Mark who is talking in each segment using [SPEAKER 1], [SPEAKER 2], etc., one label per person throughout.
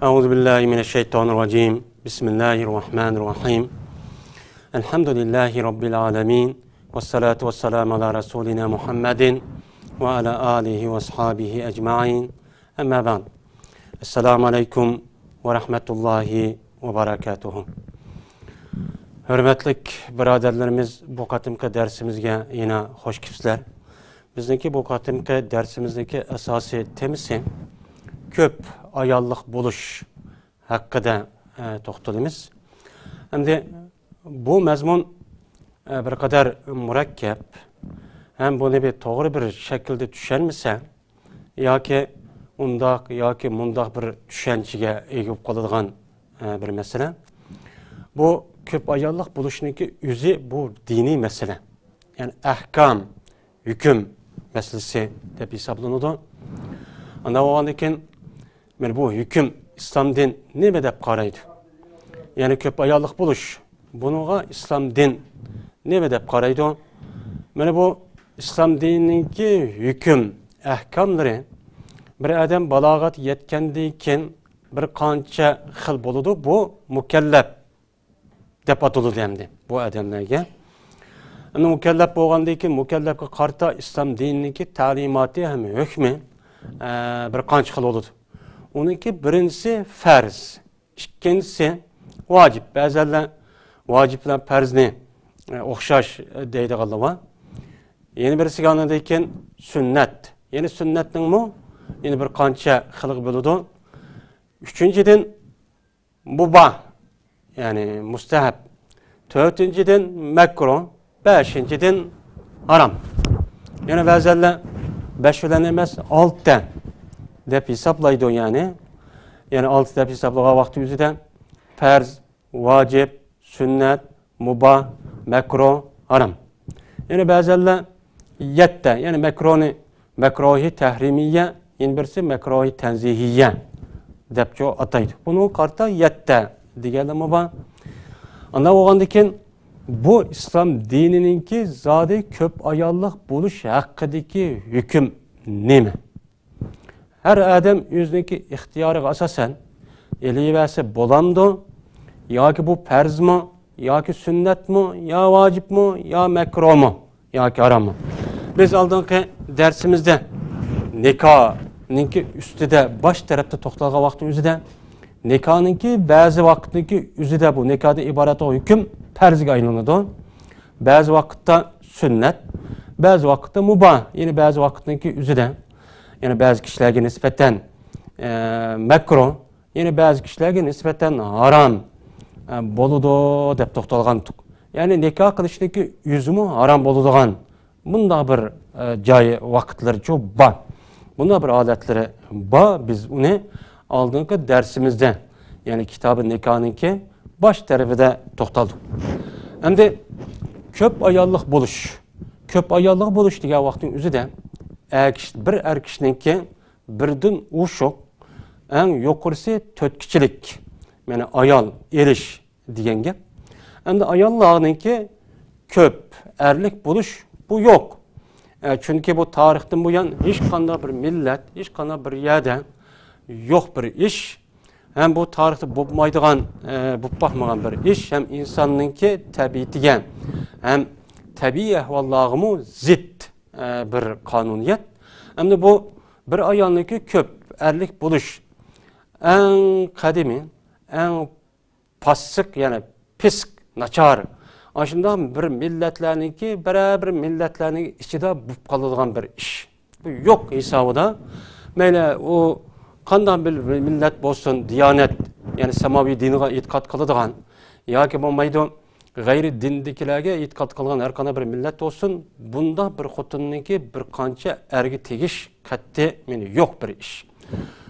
[SPEAKER 1] أعوذ بالله من الشيطان الرجيم بسم الله الرحمن الرحيم الحمد لله رب العالمين والصلاة والسلام على رسولنا محمد وعلى آله وأصحابه أجمعين أما بعد السلام عليكم ورحمة الله وبركاته. Hürmetlik biraderlerimiz, bu katımki dersimizge yine hoş kimsler. Bizdeki bu katımki dersimizdeki esası temisi köp ayallık buluş hakkında toxtalımız. Hem de bu mezmun bir kadar mürekkep, hem bunu bir doğru bir şekilde düşünmese, ya ki undaq, ya ki mundaq bir düşünceye egip kaladigan bir mesele. Bu köp ayallık buluşunki yüzü bu dini mesele. Yani ahkam, hüküm meselesi de hesaplanıdı. Ana oğandakin bu hüküm İslam din ne dep qaraydı? Yani köp ayallık buluş. Bunuğa İslam din ne dep qaraydı? Bu İslam dinininki hüküm, ahkamları bir adam balagat yetkendiyken bir qancha xil boludu. Bu mükellef dep atıldı demdi bu adamlarga. Ana mükellef bolgandayken mükellefke qarta İslam dinininki ta'limatı hem hükmü bir qancha xil boludu. Onunki birincisi farz, ikincisi vacip. Bazılar vaciplen farzni oxşaş deydi galiba. Yeni birisi anladıyken sünnet. Yeni sünnetin mu? Yeni bir qancha xilq buludu. Üçüncüden mubah, yani mustahab. Dördüncüden mekruh. Beşinciden haram. Yani bazılar beş olan emez, altı dep hesaplaydı yani. Yani altı dep hesaplağa vakti yüzüden farz, vacip, sünnet, mubah, mekruh, haram. Yani bazılar yette, yani mekruhi tehrimiye, yani birisi mekruhi tenzihiye dep çoğu ataydı. Bunu karta yette diyelim ama ana oğandakin bu İslam dinininki zade köp ayallık buluş hakkındaki hüküm ne mi? Her adam yüzdeki ihtiyarı asasen elivesi bolamdı, ya ki bu farz mı, ya ki sünnet mi, ya vacip mi, ya mekruh mu, ya ki haram mı? Biz aldığımız dersimizde nikahınki üstüde baş tarafta toxtalga vakti üzüde nikahınki bazı vaktindeki üzüde bu nikahda ibaret o hüküm farzga aylanıdı. Bazı vakitte sünnet, bazı vakitte mubah, yani bazı vaktindeki üzüde yani bazı kişilerge nispeten mekruh, yani bazı kişilerge nispeten haram boludu dep toxtalgandık. Yani nikah kılışındaki yüzümü haram boluduğan bunda bir cayı vakitleri çok var. Bunda bir adetleri var. Biz onu aldığımız dersimizde yani kitabın nikahınki baş tarafı da toxtaldık. Hem de köp ayallık buluş. Köp ayallık buluş diye vaktin üzü de bir erkişninki birden uşuk en yukarısı tötküçilik. Yani ayal, eriş diyen gep. Hem de ayallığınki köp, erlik buluş bu yok. Çünkü bu tarihten bu yan hiç kanda bir millet, hiç kanda bir yerde yok bir iş. Hem bu tarihte bopmaydıgan, bopmağan bir iş, hem insanınki tabiatigen, hem tabi ahvallağımı zid bir kanuniyet. Hem de bu bir ayağındaki köp, erlik buluş en kadimi, en pasık yani pisk, naçar. Aşında bir milletlerinki, beraber milletlerinin içinde bu kalıdığan bir iş. Bu yok hesabıda. Böyle o kandan bir millet olsun, diyanet, yani semavi dinine itikat kılıdığan, ya ki bu gayri dindikilerge itikat kılıdığan her bir millet olsun, bunda bir kutununki bir kança ergi tegiş katte yok bir iş.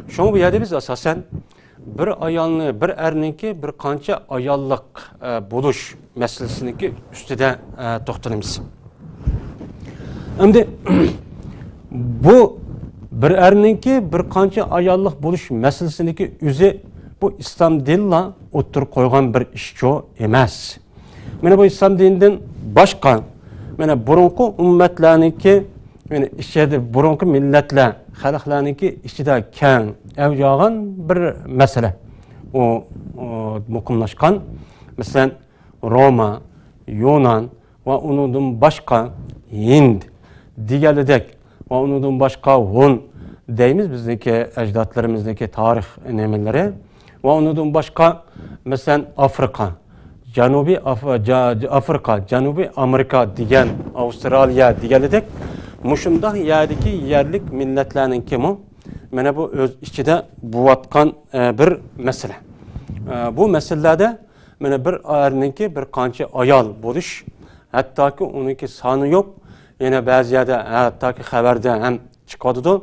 [SPEAKER 1] Şunu bu yerde biz asasen bir ayalını, bir erninki bir kança ayallık buluş meselesindeki üstüde toxtalımız. Şimdi bu bir erninki bir kança ayallık buluş meselesindeki üzü bu İslam dinle otur koygan bir işçi emas. Bu İslam dininden başka burunku ümmetlerinki yani içeride burunki milletler, halklarınki içinde keng, evcağın bir mesele. O mukumlaşkan. Mesela Roma, Yunan ve onun başka Hind, diğerledek ve onun başka Hun deyimiz bizdeki ecdatlarımızdaki tarih nemeleri ve onun başka mesela Afrika, Janubi Afrika, Janubi Amerika diyen Avustralya diğerledek muşunda yerdeki yerlik milletlerinin kimi? Mene bu öz içinde buvatkan bir mesele. Bu meselelerde mene bir erninki bir kançı ayal buluş, hatta ki onunki sanı yok. Yine bazı yerde hatta ki haberde hem çıkadıdı.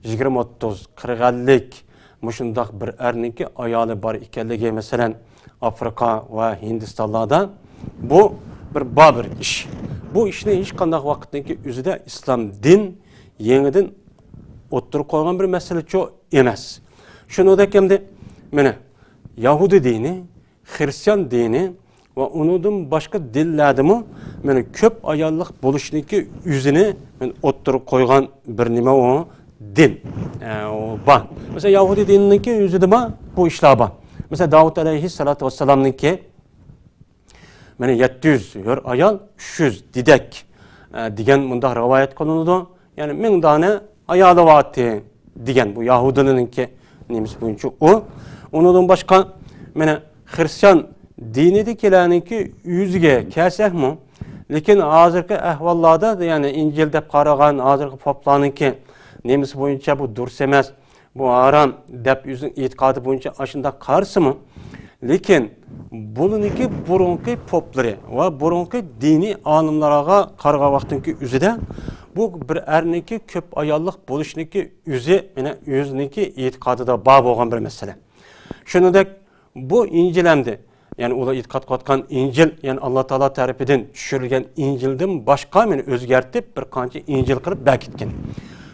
[SPEAKER 1] 20-30, 40-50 muşundaq bir erninki ayalı var ikenligi mesela Afrika ve Hindistanlarda. Bu bir babır iş. Bu işini hiç kandak vakitteki üzüde İslam din yeniden oturup koygan bir mesele çok emez. Şunu da kimdi? Mene Yahudi dini, Hristiyan dini ve onun başka dillerde mi mene köp ayarlık buluşundaki yüzünü oturup koygan bir nime o din. Ba. Mesela Yahudi dinindeki yüzü de bu işler ba. Mesela Davut aleyhissalatu vesselam'ınki mene 700 yor ayal 300 didek digen bunda rivayet kılınudu. Yani 1000 tane ayalı vaati digen bu Yahudininki neymiş boyunca o. Ondan başka mene Hristiyan dinidekilerninki yüzüge kesek mi? Lekin hazırki ahvallarda yani İncil'de qaragan hazırki poplarninki neymiş boyunca bu durs emas, bu aram dep yüzün itikadı boyunca aşında karşı mı? Lekin bununki burunki popları ve burunki dini alımlara qarga vaxtınki üzüde bu bir erniki köp ayallık buluşniki yüzü yine yüzniki itikadı da bağ olgan bir mesele. Şunu da bu İncil'emdi. Yani ola itikat katkan İncil, yani Allah Teala tarafından düşürülgen İncil'den başka meni özgertip bir kança İncil kılıp bekitken.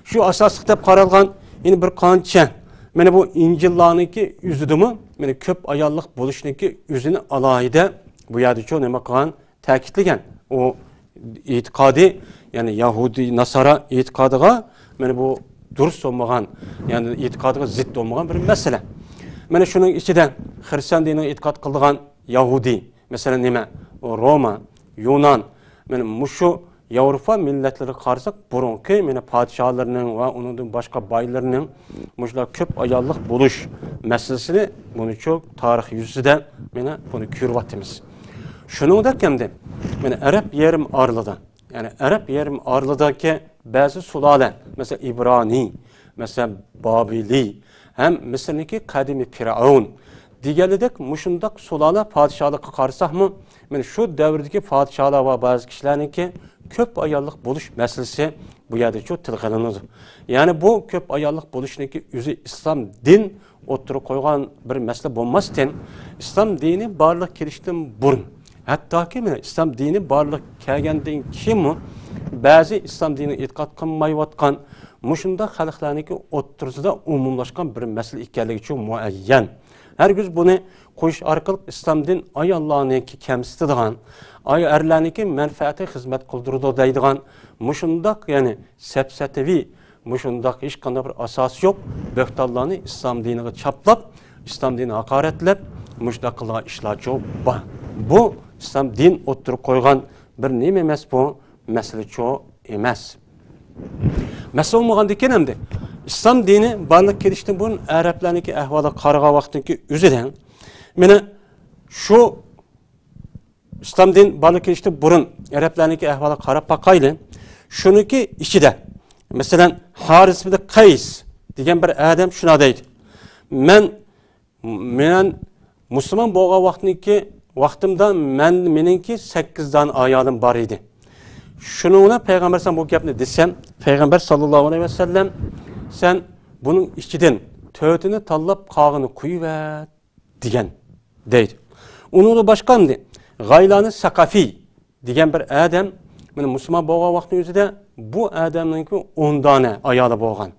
[SPEAKER 1] Şu asaslıkta qaralgan yine bir kança meni bu İncil'larınki yüzüdümü meni köp ayallık buluşniki yüzünü alayda bu yerde çoğu neme kalan takitligen. O itikadı yani Yahudi, Nasara itikadıga meni bu dürüst olmagan yani itikadıga zıt olmagan bir mesele. Mene şunun içinde Hristiyan dinine itikat kıldıgan Yahudi, mesela neme? Roma, Yunan, mene muşu Avrupa milletleri karşık burunki mene padişahlarının ve onun başka baylarının muşlar köp ayarlık buluş meselesini bunu çok tarih yüzüden mene bunu kürvatimiz. Şunun da kemde mene Arap yerim Arlı'da. Yani Arap yerim Arlı'daki bazı sulale mesela İbrani, mesela Babili hem mesela kadimi Firavun diğerledek muşundak sulala padişahlıkı karşısak mı? Yani şu devirdeki padişahlar ve bazı kişilerinki köp ayarlık buluş meselesi bu yerde çok tilgılanır. Yani bu köp ayarlık buluşundaki yüzü İslam din oturup koygan bir mesele bulmazken İslam dini barlık kirişten burun. Hatta ki İslam dini barlık kelgenden kimi bazı İslam dini itikat kılmayıvatkan muşunda halklarınki oturusida umumlaşkan bir mesele ikenligi çok muayyen. Herkes bunu koyuş arkalık İslam din ay Allah'ınki kemsitidigan, ay erlerninki menfaati hizmet kıldırıdı deydigan muşundak yani sepsetevi muşundak hiç kanday bir asas yok. Böhtallarını İslam dinini çaplap, İslam dinini hakaretlep, muşdaklığa işler çok ba. Bu İslam din oturup koygan bir neyim emes bu? Mesele çok emes. Mesele olmagan dikenemdi. İslam dini barlık kirişten bunun Araplarınki ahvala qarıga vaxtınki üzüden mene şu İslam din barlık kirişten burun Araplarınki ahvala qarab bakaylı şununki içide mesela Haris bir de Kays diyen bir adam şuna deydi. Men Müslüman boğa vaxtınki vaxtımda meninki 8 dan ayalım var idi. Şununla Peygamber sen bu gapni desem Peygamber sallallahu aleyhi ve sellem sen bunun içiden tötünü tallap qağını kuyuver diyen deydi. Onun da başkandı. Gaylanı Sakafi diyen bir adam Müslüman boğa vaxtı yüzüde bu adamınki 10 tane ayalı boğan.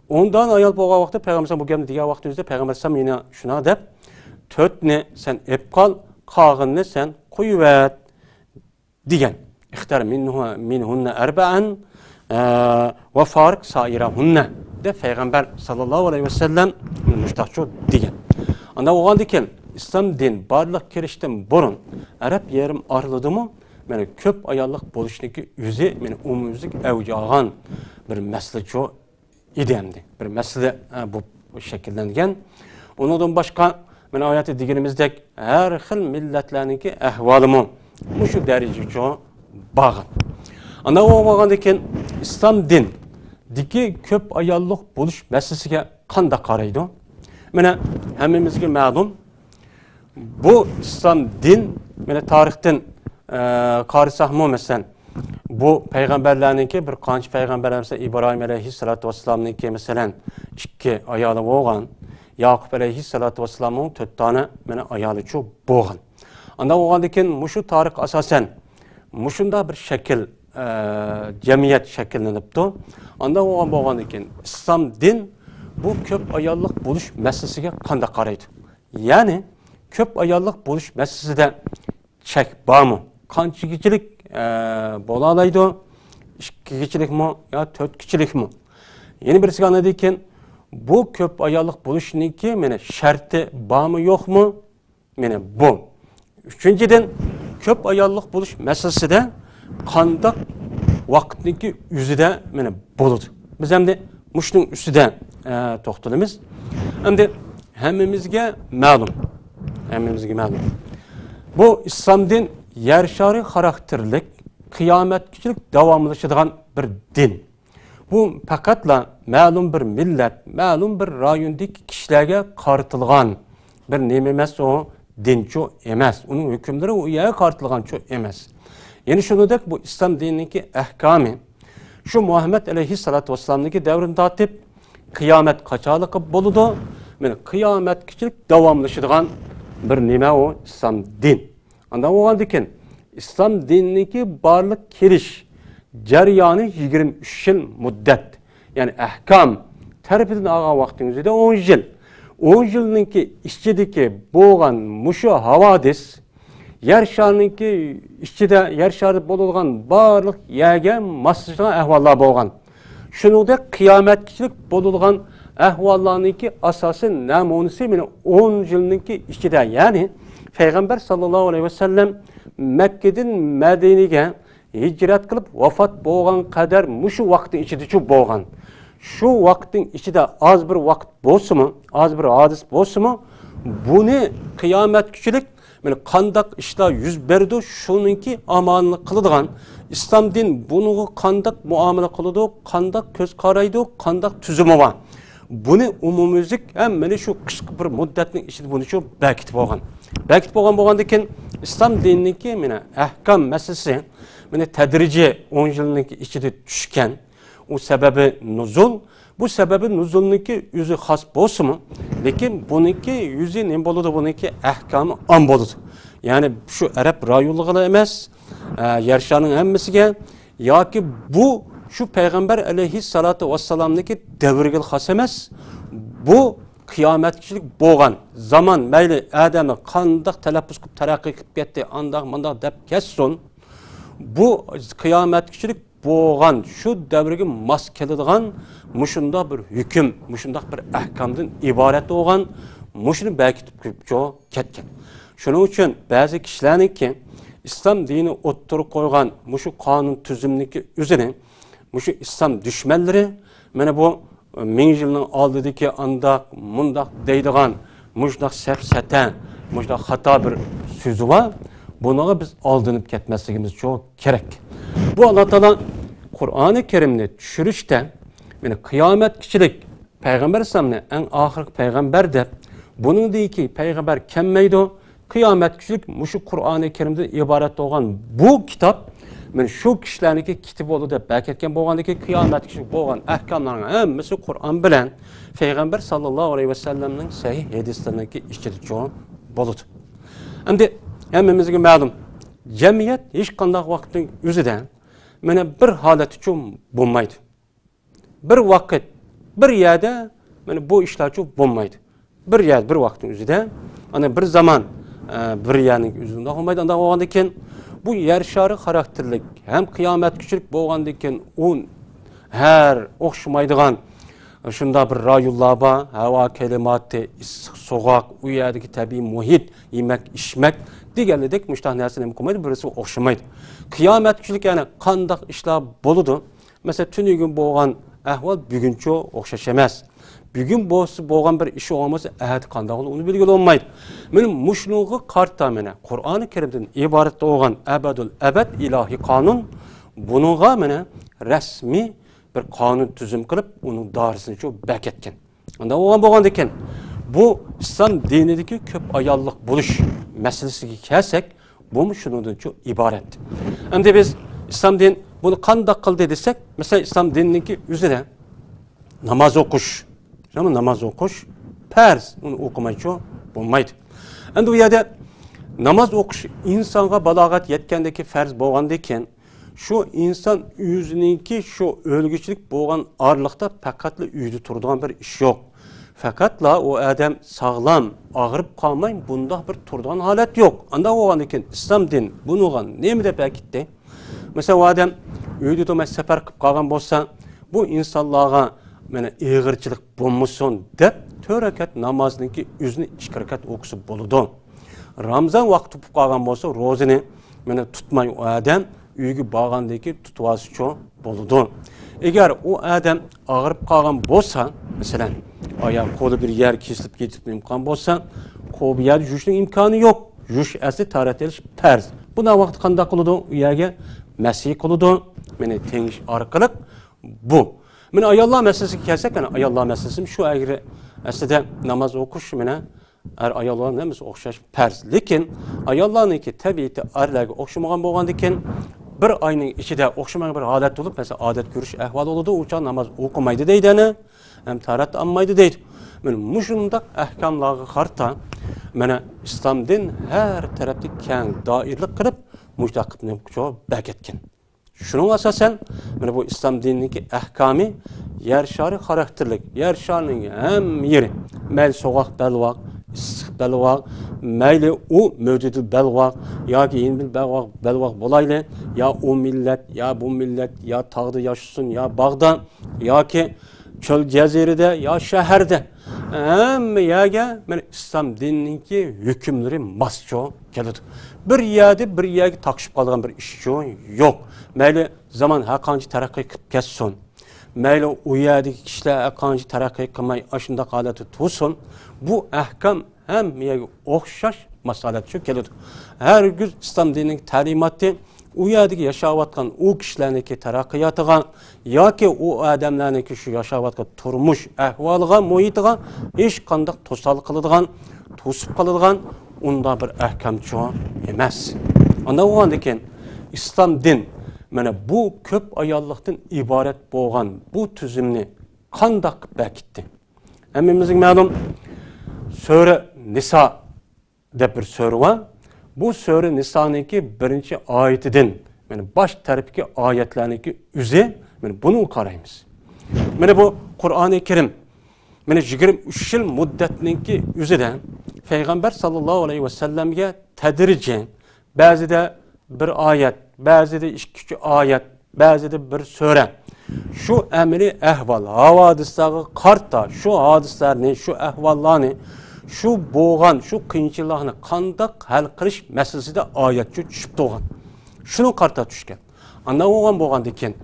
[SPEAKER 1] 10 tane ayal boğa vaxtı Peygamber sen bu gapni diyen vaxtı yüzüde Peygamber sen yine şuna dep tötünü sen ep kal qağını sen kuyuver diyen. İhtar minhunne erba'an ve farik sairahunne de Peygamber sallallahu aleyhi ve sellem müştahçu diye. Anda oğan diken İslam din barlıq kirişten burun Arap yerim arladı mı? Yani köp ayarlıq boluşniki yüzü yani umumizlik evcağın bir mesele çoğu idemdi. Bir mesele bu şekillendigen. Ondan başka yani ayeti diğerimizdeki her xil milletlerindeki ehvalı mı? Bu şu derece çoğu bağın. Anda oğan diken İslam din diki köp ayarlıq boluş meselesiga qanda qaraydı. Mana hammamizga ma'lum bu İslam din mana tarixdan qarasaqmi masalan bu payg'ambarlarniki bir qancha payg'ambarlar mesela İbrahim alayhissalatu vassalamniki masalan 2 ayoli bo'lgan, Yaqub alayhissalatu vassalamning 4 tane mana ayoli chu bo'lgan. Anda bo'lgandan keyin mushu tarix asosan mushunda bir shakl jamiyat shakllanibdi. Anda bo'lgandan keyin İslam din bu köp ayollik buluş meselesiga qanday qaraydi? Ya'ni köp ayollik buluş meselesida chek bormi? Qancha kichilik bo'la oladi? 2 kichilikmi yo 4 kichilikmi? Yeni birisiga ana ekan, bu köp ayollik buluşniki mana sharti bormi yo'qmi? Mana bu. Uchinchidan köp ayollik buluş meselesida qanday vaqtniki yuzida mana bo'ladi. Biz hamda mushning ustida to'xtalamiz. Endi hammamizga ma'lum. Bu İslam din yer shari xarakterlik, qiyomatgacha davomlashadigan bir din. Bu faqatla ma'lum bir millat, ma'lum bir rayondagi kishilarga qaratilgan bir nima emas, o dincho emas. Uning hukmlari u yerga qaratilgancho emas. Ya'ni shuningdek bu İslam dinidagi ahkomi şu Muhammed aleyhissalatu vesselam'daki devrini tatip kıyamet kaçalı qilib bo'ladi. Mana qiyomatgacha davomlashadigan bir nima o İslam din. Anda bo'lgandan keyin İslam dinidagi barliq kirish jarayoni 23 yil muddat. Ya'ni ahkam tarafidan olgan vaqtingizda 10 yil. 10 yilniki ichidagi bo'lgan mushu havadis yer sharininki ichida yer sharida bo'ladigan barliq yerga moslashgan ahvollar bo'lgan. Shuningdek qiyomatgacha bo'ladigan ahvollarniki asosi namunasi mana 10 yilniki ichida, ya'ni Payg'ambar sallallohu alayhi vasallam Makkadan Madinaga hijrat qilib vafot bo'lgan qadar mushu vaqtning ichida shu bo'lgan. Shu vaqtning ichida az bir vaqt bo'lsa-mi, az bir hadis bo'lsa-mi, buni qiyomatgacha mana qandaq ishlar yuz berdi, shuningki amalni qiladigan İslam din buni qandaq muomala qiladi, qandaq ko'z qaraydi, qandaq tuzumi bor. Buni umumiylik ham mana shu qisqa bir muddatning ichida buni shu bekitib bo'lgan. Bekitib bo'lgandan keyin İslam dinidagi mana ahkam masalasi mana tadrijiy 10 yilning ichida tushgan. O sebebi nuzul. Bu sebebi nuzulniki yüzü xas bo'lsa-mi, lekin buniki yüzü ne bo'ladi, buniki ahkamı am bo'ladi. Yani şu Arab rayonlig'i emas, yer sharining hammasiga yoki bu şu Peygamber aleyhissalatu vesselam'daki davrga xas emas. Bu qiyomatchilik bo'lgan zaman mayli odamni qandaq talaffuz qilib taraqqiy qilib ketdi, andaq mandaq deb ketsin. Bu qiyomatchilik bo'lgan şu davrga mos keladigan mushunda bir hukm, mushunda bir ahkamdan iborat bo'lgan, mushuni bekitib ketgan. Shuning uchun ba'zi kishilarniki İslam dini o'ttirib qo'ygan mushu qonun tuzumniki o'zini mushu islom dushmanlari mana bu 1000 yilning oldidagi andaq mundaq deydigan mushdaq safsatan, mushdaq xato bir so'zi bor. Bunaga biz oldinib ketmasligimiz çok kerak. Bu Allah Taala Kur'an-ı Kerim'ni tushirishda meni qiyomatgachilik payg'ambar sallamni eng oxirgi payg'ambar deb, buningdagi payg'ambar kelmaydi. Qiyomatgachilik mushu Qur'oni Kerimdan iborat bo'lgan bu kitob men shu kishilarniki kitob bo'ldi deb baketgan bo'lgandiki qiyomatgachilik bo'lgan ahkomlarning hammasi Qur'on bilan payg'ambar sallallohu alayhi vasallamning sahih hadislarniki ichida bo'ladi. Endi hammamizga ma'lum, jamiyat hech qanday vaqtning o'zida mana bir holat uchun bo'lmaydi. Bir vaqt, bir yerda mana bu ishlar uchun bo'lmaydi. Bir yer, bir vaqtning o'zida, ana bir zaman bir yerning o'zida bo'lmaydi. Unda bo'lgandan keyin bu yer shari xarakterlik ham qiyomatgachilik bo'lgandan keyin u her okşumaydıgan şunda bir rayullar var, hava kelimatı, issiq soğuk, u yerdeki tabii muhit, yemek, içmek deganidek müştah narsani qilmaydi, birisi o'xshamaydi. Qiyomat kunlik yani qandaq ishlar bo'ladi. Mesela tunigun bo'lgan ahvol buguncha o'xshash emas. Bugun bo'lgan bir ish olmasa, ahad qandaq uni bilgili olmaydi. Men mushnuga qarta mena Qur'oni Karimdan iborat bo'lgan abadul abad ilohiy qonun buningga mena rasmiy bir qonun tuzum qilib, uning dorisini shu beketgan. Unda bo'lgan ekan, bu İslam dinidagi ko'p ayollik bo'lish masalasiga kelsak, bu shundan shu iborat. Endi biz İslam din bunu qanday qildi desak, mesela İslam dinidagi o'zida namoz o'qish, namoz o'qish farz, uni o'qimaychi bo'lmaydi. Endi bu yerda namoz o'qish insonga balog'at yetgandagi farz bo'lgandan keyin şu insan yüzününki şu ölgüçlük boğan ağırlıkta fakatla uydu turduğun bir iş yok. Fakatla o adam sağlam, ağırıp kalmayın, bunda bir turduğun halet yok. Anda o an iken İslam din bunu ne mi de belkitti? Mesela o adam uydu da sefer kıp kalgan bolsa, bu insanlığa eğirçilik bulmuşsun de törekat namazınki yüzünü çıkarkat okusu boludu. Ramazan vakti kıp kalgan bolsa rozini tutmayın o adam uyga borgandagi tutuvasi cho bo'ladi. Agar u odam og'rib qolgan bo'lsa, masalan, oyoq qo'li bir yer kesilib ketib imkon bo'lsa, qo'l yer yurishning imkoni yo'q. Yurish asli tarat elish farz. Buna vaqt qanday qiladi? U yerga masih qiladi. Meni tengish orqali bu. Meni ayollar masalasiga kelsak, ayollar masalasi shu agri aslida namoz o'qish meni ayollarning hamması o'xshash farz. Lekin ayollarniki tabiati erlarga o'xshamagan bo'lgandan keyin bir ayning ichida o'xshamagan bir holat bo'lib, mesela odat ko'rish ahvoli bo'ladi, ucha namoz o'qimaydi deydini, ham tarat olmaydi deydi. Mana mushundaq ahkamlarga qarta, mana islom din har tarafda keng doirlik qilib, mushtaqibni kuchoq beketgan. Şunun asasen, mana bu islom dinidagi ahkami yer shari xarakterlik, yer sharining ham yeri, mayli so'g'aq balvoq, issiq balvoq, mayli u mövcudul balvoq yoki yengil balvoq bo'layli, ya o millet, ya bu millet, ya tağda yaşasın, ya bağda, yoki çöl jazirada, ya shaharda. Hamma yerga mana islom dinining hukmlari mascho keladi. Bir yerga taqishib qolgan bir ish yo'q. Mayli zaman har qancha taraqqiy qilib ketsin. Mayli u yerdagi kishilar har qancha taraqqiy qilmay ashunday holatda tursin, bu ahkam hammaga o'xshash masalat shu keladi. Har gün islom dinining ta'limoti u yerdagi yashayotgan u kishilarniki taraqqiyotiga yoki u odamlarniki shu yashayotgan turmush ahvoliga, muhitiga hech qanday to'sal qiladigan, to'sib qiladigan unda bir ahkamchi emas. Unda o'g'andan keyin islom din mana bu ko'p ayollikdan iborat bo'lgan bu tuzumni qanday bekitdi? Hammamizga ma'lum Sura Nisa deb bir sura var. Bu Sura Nisa'niki birinchi oyatidan, mana bosh tarafdagi oyatlarniki o'zi, mana buni qaraymiz. Mana bu Qur'oni Karim mana 23 yil muddatniki o'zida Payg'ambar sallallohu alayhi vasallamga tadrijan ba'zida bir oyat, ba'zida 2 oyat, ba'zida bir sura. Şu amaliy ahvol, havodislarga qarta, şu hadislarni, şu ahvollarni, şu bo'lgan, şu qiyinchiliklarni qanday hal qilish masalasida oyatga tushib turgan. Shuni qarta tushgan. Ana bo'lgandan keyin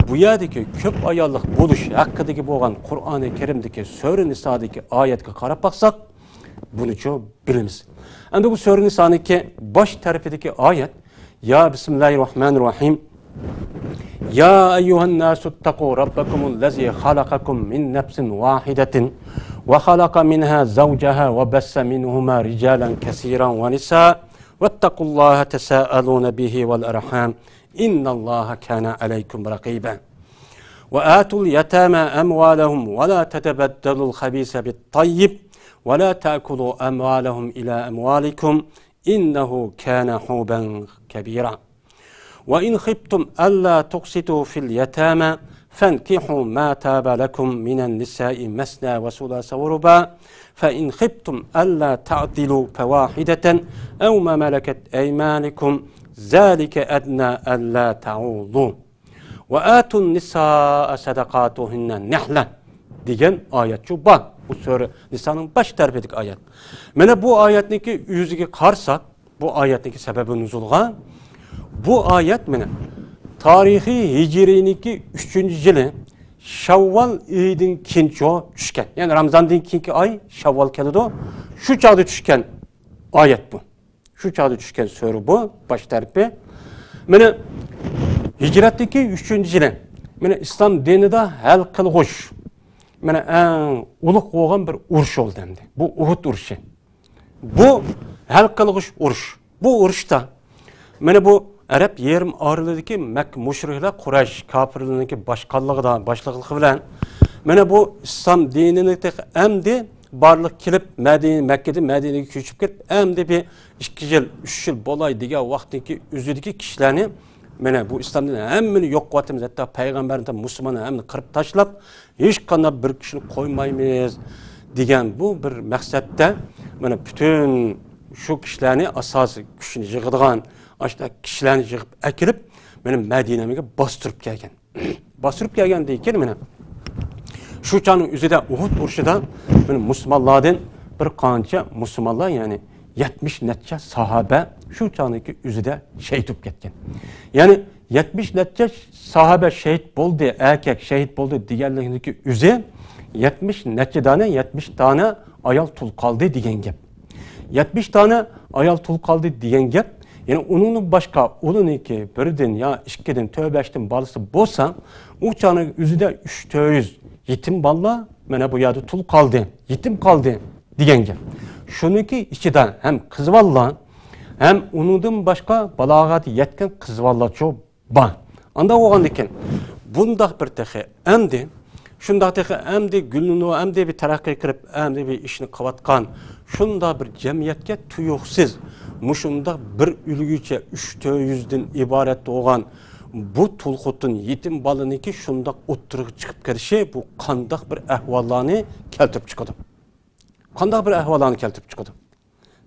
[SPEAKER 1] bu yerdagi ko'p ayollik bo'lish haqidagi bo'lgan Qur'oni Karimdagi Sura Nisodagi oyatga qarab baqsak, buni cho bilamiz. Endi bu Sura Nisodagi bosh tarafidagi oyat ya Bismillahirrahmanirrahim. Ya eyyuhan nasu ittaqu rabbakumul lezi halaqakum min nafsin wahidatin ve halaqa minha zawjaha ve bassa minhuma rijalan kaseeran ve nisaa vettaqullaha tesaaluna bihi vel arham innallaha kana aleykum raqiba. Ve atul yatama amwalahum ve la tetebeddelul habisa bit-tayyib ve la ta'kulu amwalahum ila amwalikum innehu kana huban kabira. وإن خفتم ألا تقسطوا في اليتامى فانكحوا ما تاب لكم من النساء مثنى وثلاث ورباع فإن خفتم ألا تعدلوا فواحدة أو ما ملكت أيمانكم ذلك أدنى ألا تعولوا Ve atun nisaa sadaqatuhunna nihlan degan oyat şu bor. Bu sura Nisa'nın baş tarafidagi oyat. Mana bu oyatniki yuziga qarsak, bu oyatniki sababi nuzulga bu oyat mana tarixiy hijriniki 3-yili Şavval iyidan kincho tushgan. Yani Ramazandan keyingi oy Şavval keladi. Shu chaqda tushgan oyat bu. Shu chaqda tushgan sura bu baş tarafi. Mana hijratdagi 3-yili mana islom dinida hal qilg'ush mana eng ulug' bo'lgan bir urush bo'ldi endi. Bu Uhud urushi. Bu hal qilg'ush urush. Bu urushda mana bu Arab yerim oralidagi Makka mushriklar Quraysh kofirlarniki boshliqligi bilan mana bu islom dinini endi barliq kelib Makkadan Madinaga ko'chib kelib endi bir 2 yil, 3 yil bo'lay degan vaqtdagi o'zidagi kishilarni mana bu islomdan hammani yo'q qilyapmiz, hatto payg'ambarni musulmonlarni hammani qirib tashlab, hech qanday bir kishini qo'ymaymiz degan bu bir maqsadda mana butun shu kishilarni asosiy kuchini yig'adigan ashta kishilarni yig'ib akirib mana Madinaga bostirib kelgan. Bostirib kelgandan keyin mana shu chaqning o'zida Uhud urushida mana musulmonlardan bir qancha musulmonlar yani 70 necha sahoba shu chaqniki o'zida shahid bo'lib ketgan. Ya'ni 70 necha sahoba shahid bo'ldi, erkak shahid bo'ldi deganlikniki o'zi 70 necha dona 70 dona ayol tul qoldi degan gap. 70 dona ayol tul qoldi degan gap. Yani onun başqa o'liniki birdan ya ikkidan 4-5dan balasi bo'lsa, u chaqning o'zida 300 yetim balla mana bu yerda tul qoldi, yetim qoldi degan gap. Shuniki ichidan ham qizvallar hem undan başqa balog'at yetgan qizvallar cho'p bor. Anda o'g'an ekan. Bundaq bir texi endi shundaq texi endi gulni endi bir taraqqiy qilib, endi bir ishni qilayotgan shunda bir jamiyatga tuyuqsiz mushunda bir ulgucha 300 dan iborat bo'lgan bu tulqutun yetim balaniki shundaq o'ttirib chiqib kelishi bu qandaq bir ahvollarni keltirib chiqadi. Qandaq bir ahvollarni keltirib chiqadi.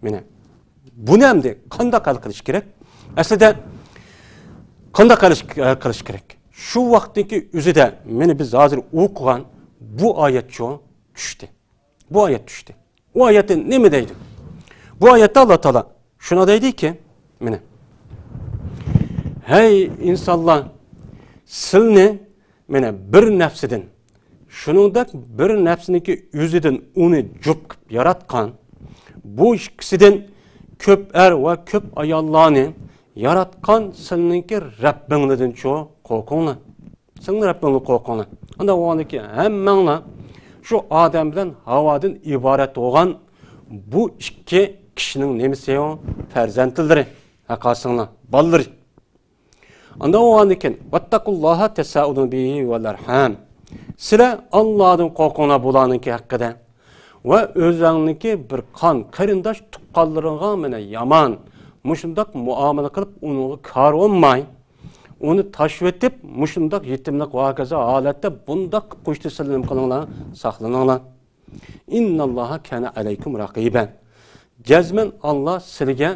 [SPEAKER 1] Mana buni endi qanday hal qilish kerak? Aslida qanday qilish kerak? Shu vaqtdagi o'zida meni biz hozir o'qigan bu oyat tushdi. Bu oyat tushdi. Bu oyatda nima deydi? Bu oyatda Alloh taolo shuna deydiki, mana hey insonlar, sizni mana bir nafsidan, shuningdek bir nafsiniki o'zidan uni jup qilib yaratgan, bu ikkisidan ko'p er va ko'p ayollarni yaratgan sizningki Rabbingizdan qo'rqinglar. Sizning Rabbingizdan qo'rqinglar. Unda o'g'andiki hammanglar shu odam bilan havodan iborat bo'lgan bu ikki kishining nemisi farzandlari, haqasinglar, bolalari. Unda o'g'andiki vattaqulloha tasaudun bihi val arham. Sizlar Allohdan qo'rqinglar bularningki haqida. Ve özünki bir kan, qarindosh tuqqanlarga mana yaman, mushundaq muomala qilib unga kar olmay, uni tashvetib mushundaq yetimlik voqeasi holatda bundaq qo'shti salom qilinglar, saqlaninglar. Innalloha kana alaykum raqiban. Jazman Allah sizga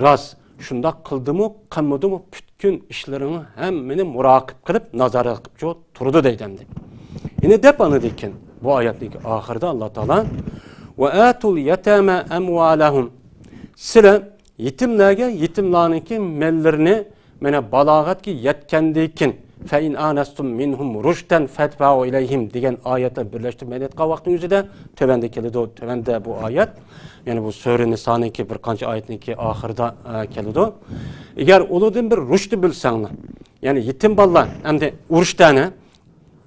[SPEAKER 1] ras shundaq qildimi, qilmadimi bütün ishlarini hammani muroqib qilib, nazorat qilib turdi deydi. Yine dep anıdikin bu ayetdeki ahirde Allah Teala ve atul yetama amwalahum. Sizlar yetimlarga yetimlarniki mellerini mana balog'atga yetgandekin fa in anastum minhum rushdan fatfa'u ilayhim degan oyatni birlashtirib aytgan vaqtning o'zida tövende keladi. Tövende bu oyat, yani bu sura Nisa'niki bir qancha oyatniki ahirda keladi. Eğer ulardan bir rushdi bilsanglar, yani yetim bolalar endi urushdan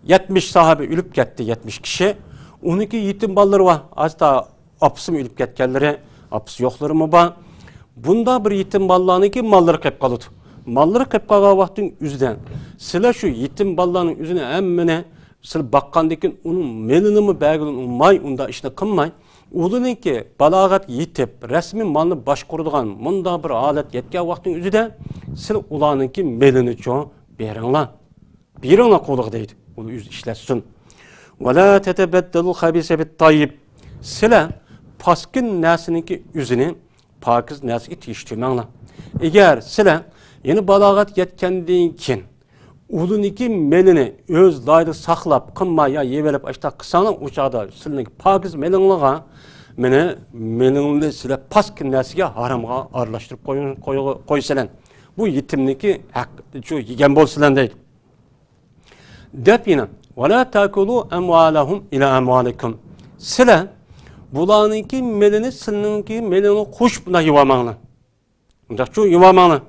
[SPEAKER 1] 70 sahabe ölüp gitti, 70 kişi. 12 yetim balları var. Hatta apısı mı ölüp ketkenleri, apısı yokları mı var? Bunda bir yetim ballarının ki malları kayıp kalıdı. Malları kayıp kalan vaktin yüzünden. Sıla şu yetim ballarının yüzüne emmene, sıla bakkandakin onun melini mi belgilin ummay, onda işine kınmay. Oğlunun ki balağat yetip, resmi malını başkurduğun, bunda bir alet yetken vaktin yüzünden, sıla ulanın ki melini çoğu berinler. Berinler koluq deydi. Onu işletsin. وَلَا تَتَبَدَّلُوا الْخَبِيثَ بِالطَّيِّبِ. Sizler paskin nesninki yüzünü pakiz nesniki tiyiştirmenglar. Eğer sizler yeni balağat yetkenden kin Uluniki melini öz laydı saqlap, qınmaya yevelip açta qısana uçada silnik pakiz melinliga meni melinli sile paskin nasiga haramga aralashtirib qo'ysalan. Bu yetimniki haq shu yegan bo'lsalan deydi. Dep yine وَلَا تَاكُلُوا أَمْوَالَهُمْ إِلَى أَمْوَالِكُمْ Sile bulanınki melini silinki melini kuş buna yuvamağını. Şu yuvamağını.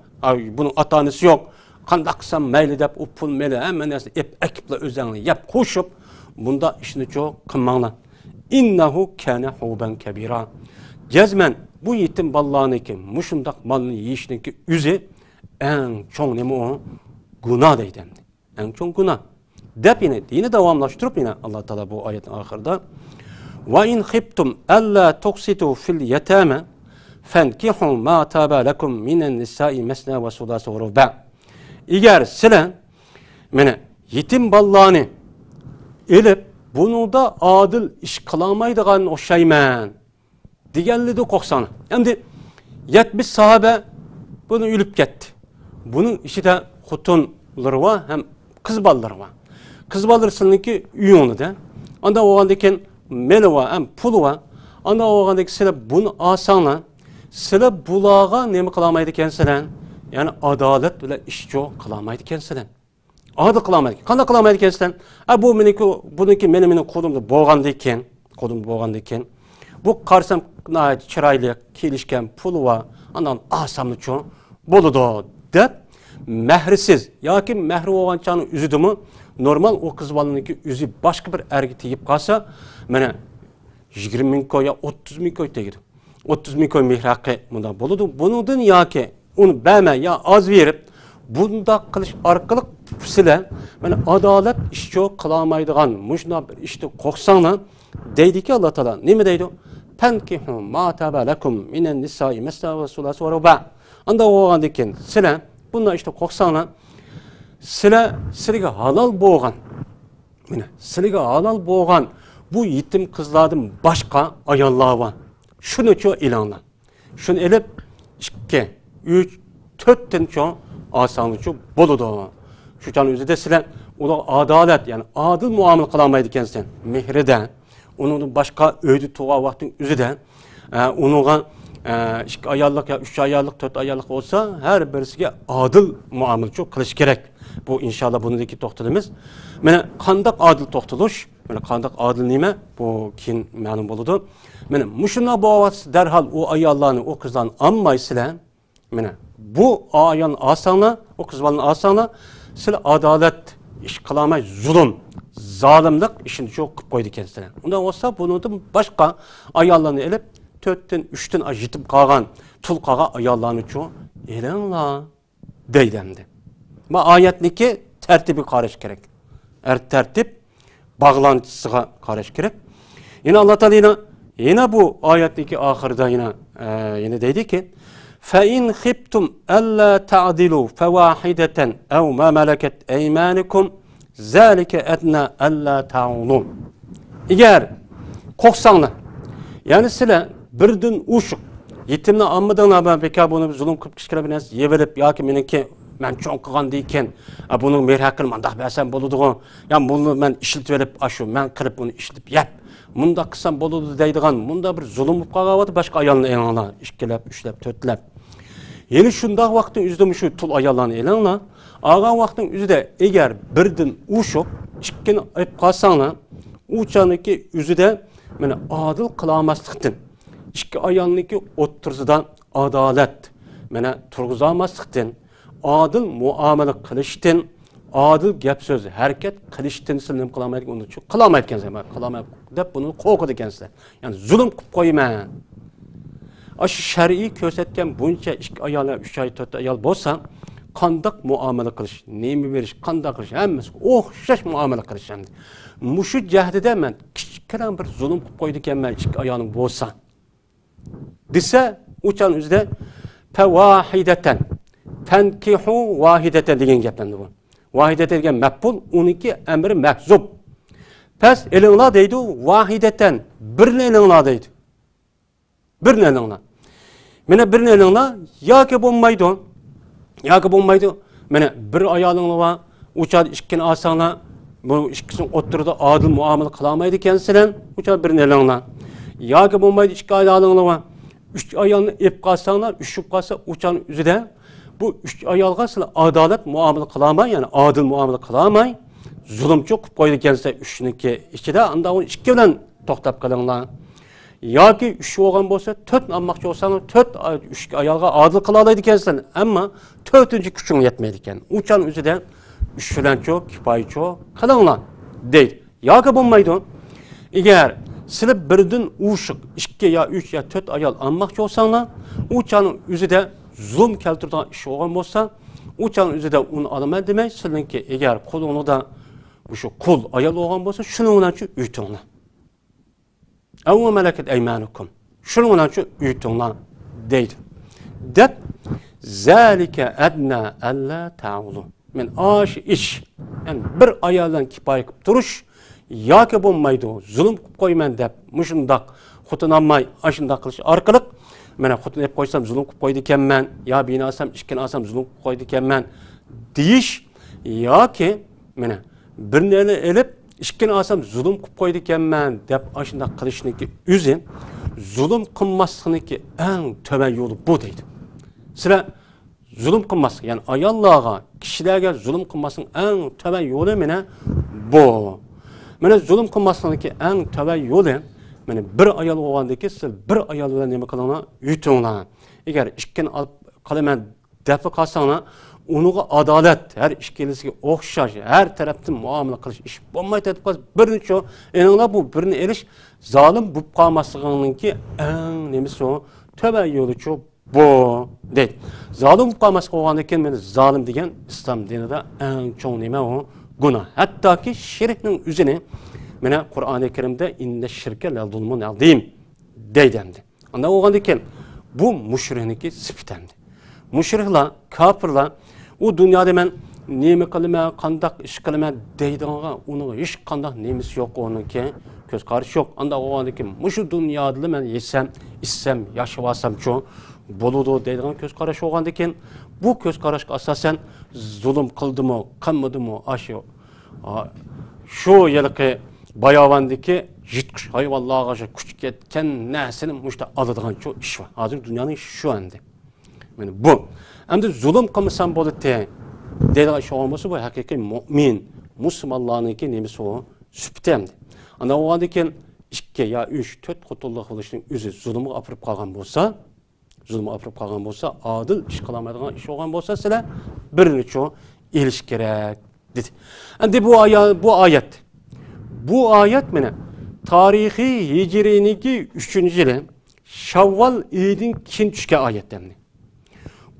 [SPEAKER 1] Bunun atanesi yok. Qandaqsam meyli dep o pul meyli hemen ekiple özenli yap koşup bunda işini çok qınmağına. İnnehu kâne huben kebira. Cezmen bu yetim ballarınki muşundaq malını yiyişinki üzü en çok nemi o? Günah deydi. En çok günah. Dep yine devamlaştırıp yine Allah Teala bu ayetin ahırda وَاِنْ خِبْتُمْ أَلَّا تُقْسِتُوا فِي الْيَتَامَ فَانْكِحُوا مَا تَابَ لَكُمْ مِنَ النِّسَاءِ مَثْنَى وَثُلَاثَ وَرُبَاعَ Eğer silen yetim ballarını elip bunu da adil iş kılamaydıgan oşayman digenli de koksanı. Şimdi 70 sahabe bunu ülüp gitti. Bunun işi de hutunları var hem kız balları var. Kız balları silinki üyonu da. Anda oğandaki meli var hem pulu var. Anda oğandaki sile bunu asana sile bulağa ne mi kılamaydı kendisinden? Yani adalet ile işçi kılamaydı kendisinden. Adil kılamaydı. Kanda kılamaydı kendisinden. Bununki benim kolumda boğandayken, bu karşısam çıraylı, kilişken, pulu var, ondan asamlı çoğu, boludu de, mehrisiz, ya ki mehri olan çağının üzüdü mü, normal o kız balınınki üzü başka bir ergi yiyip kalsa, 20.000 koy ya 30.000 koy deyir. 30.000 koy mehri hakkı bunda boludu. Bunun ya ki, onu bəyme ya az verip, bunda kılış arkalık sile, adalet işçi kılamaydıgan, muşna bir işte koksanla, deydi ki Allah Teala, ne mi deydi? Penkihu ma taba lekum minen nisai mesna ve sulası ve ruba. Anda oğandayken sile, bunda işte koksanla, silige halal boğan, silige halal boğan, bu yetim kızlardan başka ayallığa var. Şunu çok ilanla. Şunu elip, 2, 3, 4'ten çok asanlı çok boludu. Şu tane üzerinde silen, o da adalet yani adil muamele kılamaydı kendisinden. Mehreden, onun başka öydü tuğa vaktin üzerinde, onun 2 ayarlık ya 3 ayarlık 4 ayarlık olsa her birisi adil muamele çok kılış gerek. Bu inşallah bunundaki toxtalımız. Kandak adil toxtuluş, kandak adil nime bu kin ma'lum boludu. Muşuna boğaz derhal o ayarlarını o kızdan anmay silen, bu ayağın asana, o kızbalın asana, size adalet iş kılamay, zulüm, zalimlik işini çok koydu kendisine. Ondan olsa bunu da başka ayarlarını elip, 4'ten 3'ten ajitip kalgan, tulkağa ayarlarını çok elenla deydemdi. Bu ayetniki tertibi karış gerek. Tertip bağlantısına karış gerek. Yine Allah Teala yine bu ayetniki ahırda yine deydi ki, فَاِنْ خِبْتُمْ أَلَّا تَعْدِلُوا فَوَاحِدَةً اَوْ مَا مَلَكَتْ اَيْمَانِكُمْ ذَٰلِكَ اَدْنَا أَلَّا تَعُولُونَ Eğer koksanlar, yani size birden uşuk, yetimle anmadığına ben peki bunu zulüm kıp kişkilebiliriz, yevelip ya ki meniki ben çok kıgan deyken, bunun merhakını mandak beğen boluduğu, yani bunu ben işlit verip aşı, ben kırıp bunu işlip yap. Munda kısam boludu deydiğen, munda bir zulüm kıqavadı, başka ayalını elanla, işkelep, üçlep, tötlep. Yeni şunda vaktin üzüdüm şu tul ayalını elanla, ağa vaktin üzüde eğer birden uşuk, çıkken ayıp kalsanla, uçanıki üzüde adil kılamaslıktın. İşki ayalınki oturzıdan adalet, turguzamaslıktın, adil muamele kılıştın, adil gep söz, hareket kılıştın, silim kılamaydı, onu çok kılamaydı kendisi, kılamaydı, dep bunu korkudu kendisi. Yani zulüm koyma. Aşı şer'i kösetken bunca 2 ayal, 3 ay, 4 ayal bolsa, kandak muamele kılış, neymi veriş, kandak kılış, hemmesi, şaş muamele kılış. Muşu cahdede ben, küçükken bir zulüm koyduyken ben 2 ayalın bolsa. Dise, uçan üzde, fevahideten, fenkihu vahideten degen geplendi bu. Vahideten degen mekbul, 12 emri mehzub. Pes elinla deydi, vahideten, birini elinla deydi. Birini elinla. Birini elinla, ya ki bulmaydı, bir ayalınla var, uçad ikkini alsanglar, bu ikkisinin o'ttirida adil muomala qilolmaydi ekansizlar, uçad birini elinglar. Yoki bo'lmaydi ikki ayolinglar, 3 ayolni ep qalsanglar, ushib qalsa uçanın üzide bu 3 ayolga sizlar adolat muomala qilolmay, ya'ni adil muomala qilolmay, zulmchi qilib qo'ydi ekansiz 3niki ichida, unda uni 2 bilan to'xtab qolinglar. Yoki 3 bo'lgan bo'lsa 4 almoqchi bo'lsangiz 3 ayolga adil qila oladi ekansizlar, ammo 4-chi kuching yetmaydi ekan. Uçanın üzide 3 bilan cho'q, kifoyachi qilinglar deydi. Yoki bo'lmaydi. Agar sizlar birdan ushiq 2 yo 3 yo 4 ayol almoqchi bo'lsanglar, uçanın üzide zulm keltiradigan ish bo'lgan bo'lsa, uçanın üzide uni olaman demay, sizlarki agar qo'lingizda shu qul ayol bo'lgan bo'lsa, shuning bilan uytinglar. Avva malakat aymanukum. Shuning bilan uytinglar deydi. Deb zalika adna alla ta'ulu. Men ash ish, yani bir ayoldan kifoya qilib turish yoki bo'lmaydi, zulm qilib qo'yman deb, mushundaq xotin olmay, ashundaq qilish orqali mana xotin deb qo'ysam zulm qilib qo'ydi ekanman, yo bino olsam, ishkini olsam zulm qilib qo'ydi ekanman deyish yoki mana birini elib ishkini olsam zulm qilib qo'ydi ekanman deb ashundaq qilishniki o'zi zulm qilmaslikniki eng to'ban yo'li bu deydi. Sizlar zulm qilmaslik, ya'ni ayollarga, kishilarga zulm qilmaslikning eng to'ban yo'li mana bu. Mana zulm qilmaslikniki eng to'ban yo'li mana bir ayol bo'lgandiki, siz bir ayol bilan nima qilinglar? Yutinglar. Agar ikkini olib qolaman deb qolsanglar, unuga adolat, har ikkilisiga o'xshash, har tarafdan muomala qilish ish bo'lmaydi deb qolsa, birinchi eninglar bu birini elish zolim bo'lib qolmasliginingki eng nimasi o, to'ban yo'lichi bu deydi. Zolim bo'lib qolmaslik bo'lgandan keyin meni zolim degan islom dinida eng cho'ng nima o? Gunoh. Hattoki shirkning o'zini mana Qur'oni Karimda inna shirka la zulmun azim deydi. Unda o'g'andan keyin bu mushrikniki sifatamdi. Mushriklar, kafirlar u dunyoda men nima qilaman, qanday ish qilaman deydiganga uning hech qanday nemisi yo'q, uningki ko'z qarashi yo'q. Unda o'g'andan keyin mushu dunyoda men yesam, ichsam, yashasam-chu bo'ladi deydigan ko'z qarash o'g'andan keyin bu ko'z qarashga asosan zulm qildimi, qilmadimi, shu yilqi bayovandagi yitqish hayvonlarga kuch ketgan narsani mushta oladigan shu ish bor. Hozir dunyoning ishi shu endi. Mana bu. Endi zulm qilmasam bo'ladi deydigan ish bo'lsa, bu haqiqiy mu'min, musulmonlarningki nimasi o? Supatamdi. Ana o'g'andan keyin 2 yo 3, 4 qutulliq bo'lishning o'zi zulmga olib qolgan bo'lsa, adil ish qilmaydigan ish bo'lgan bo'lsa, sizlar birini elish kerak dedi. Endi bu oyat mana tarixiy hijriniki 3-yili Shavval oyidan keyin tushgan oyat endi.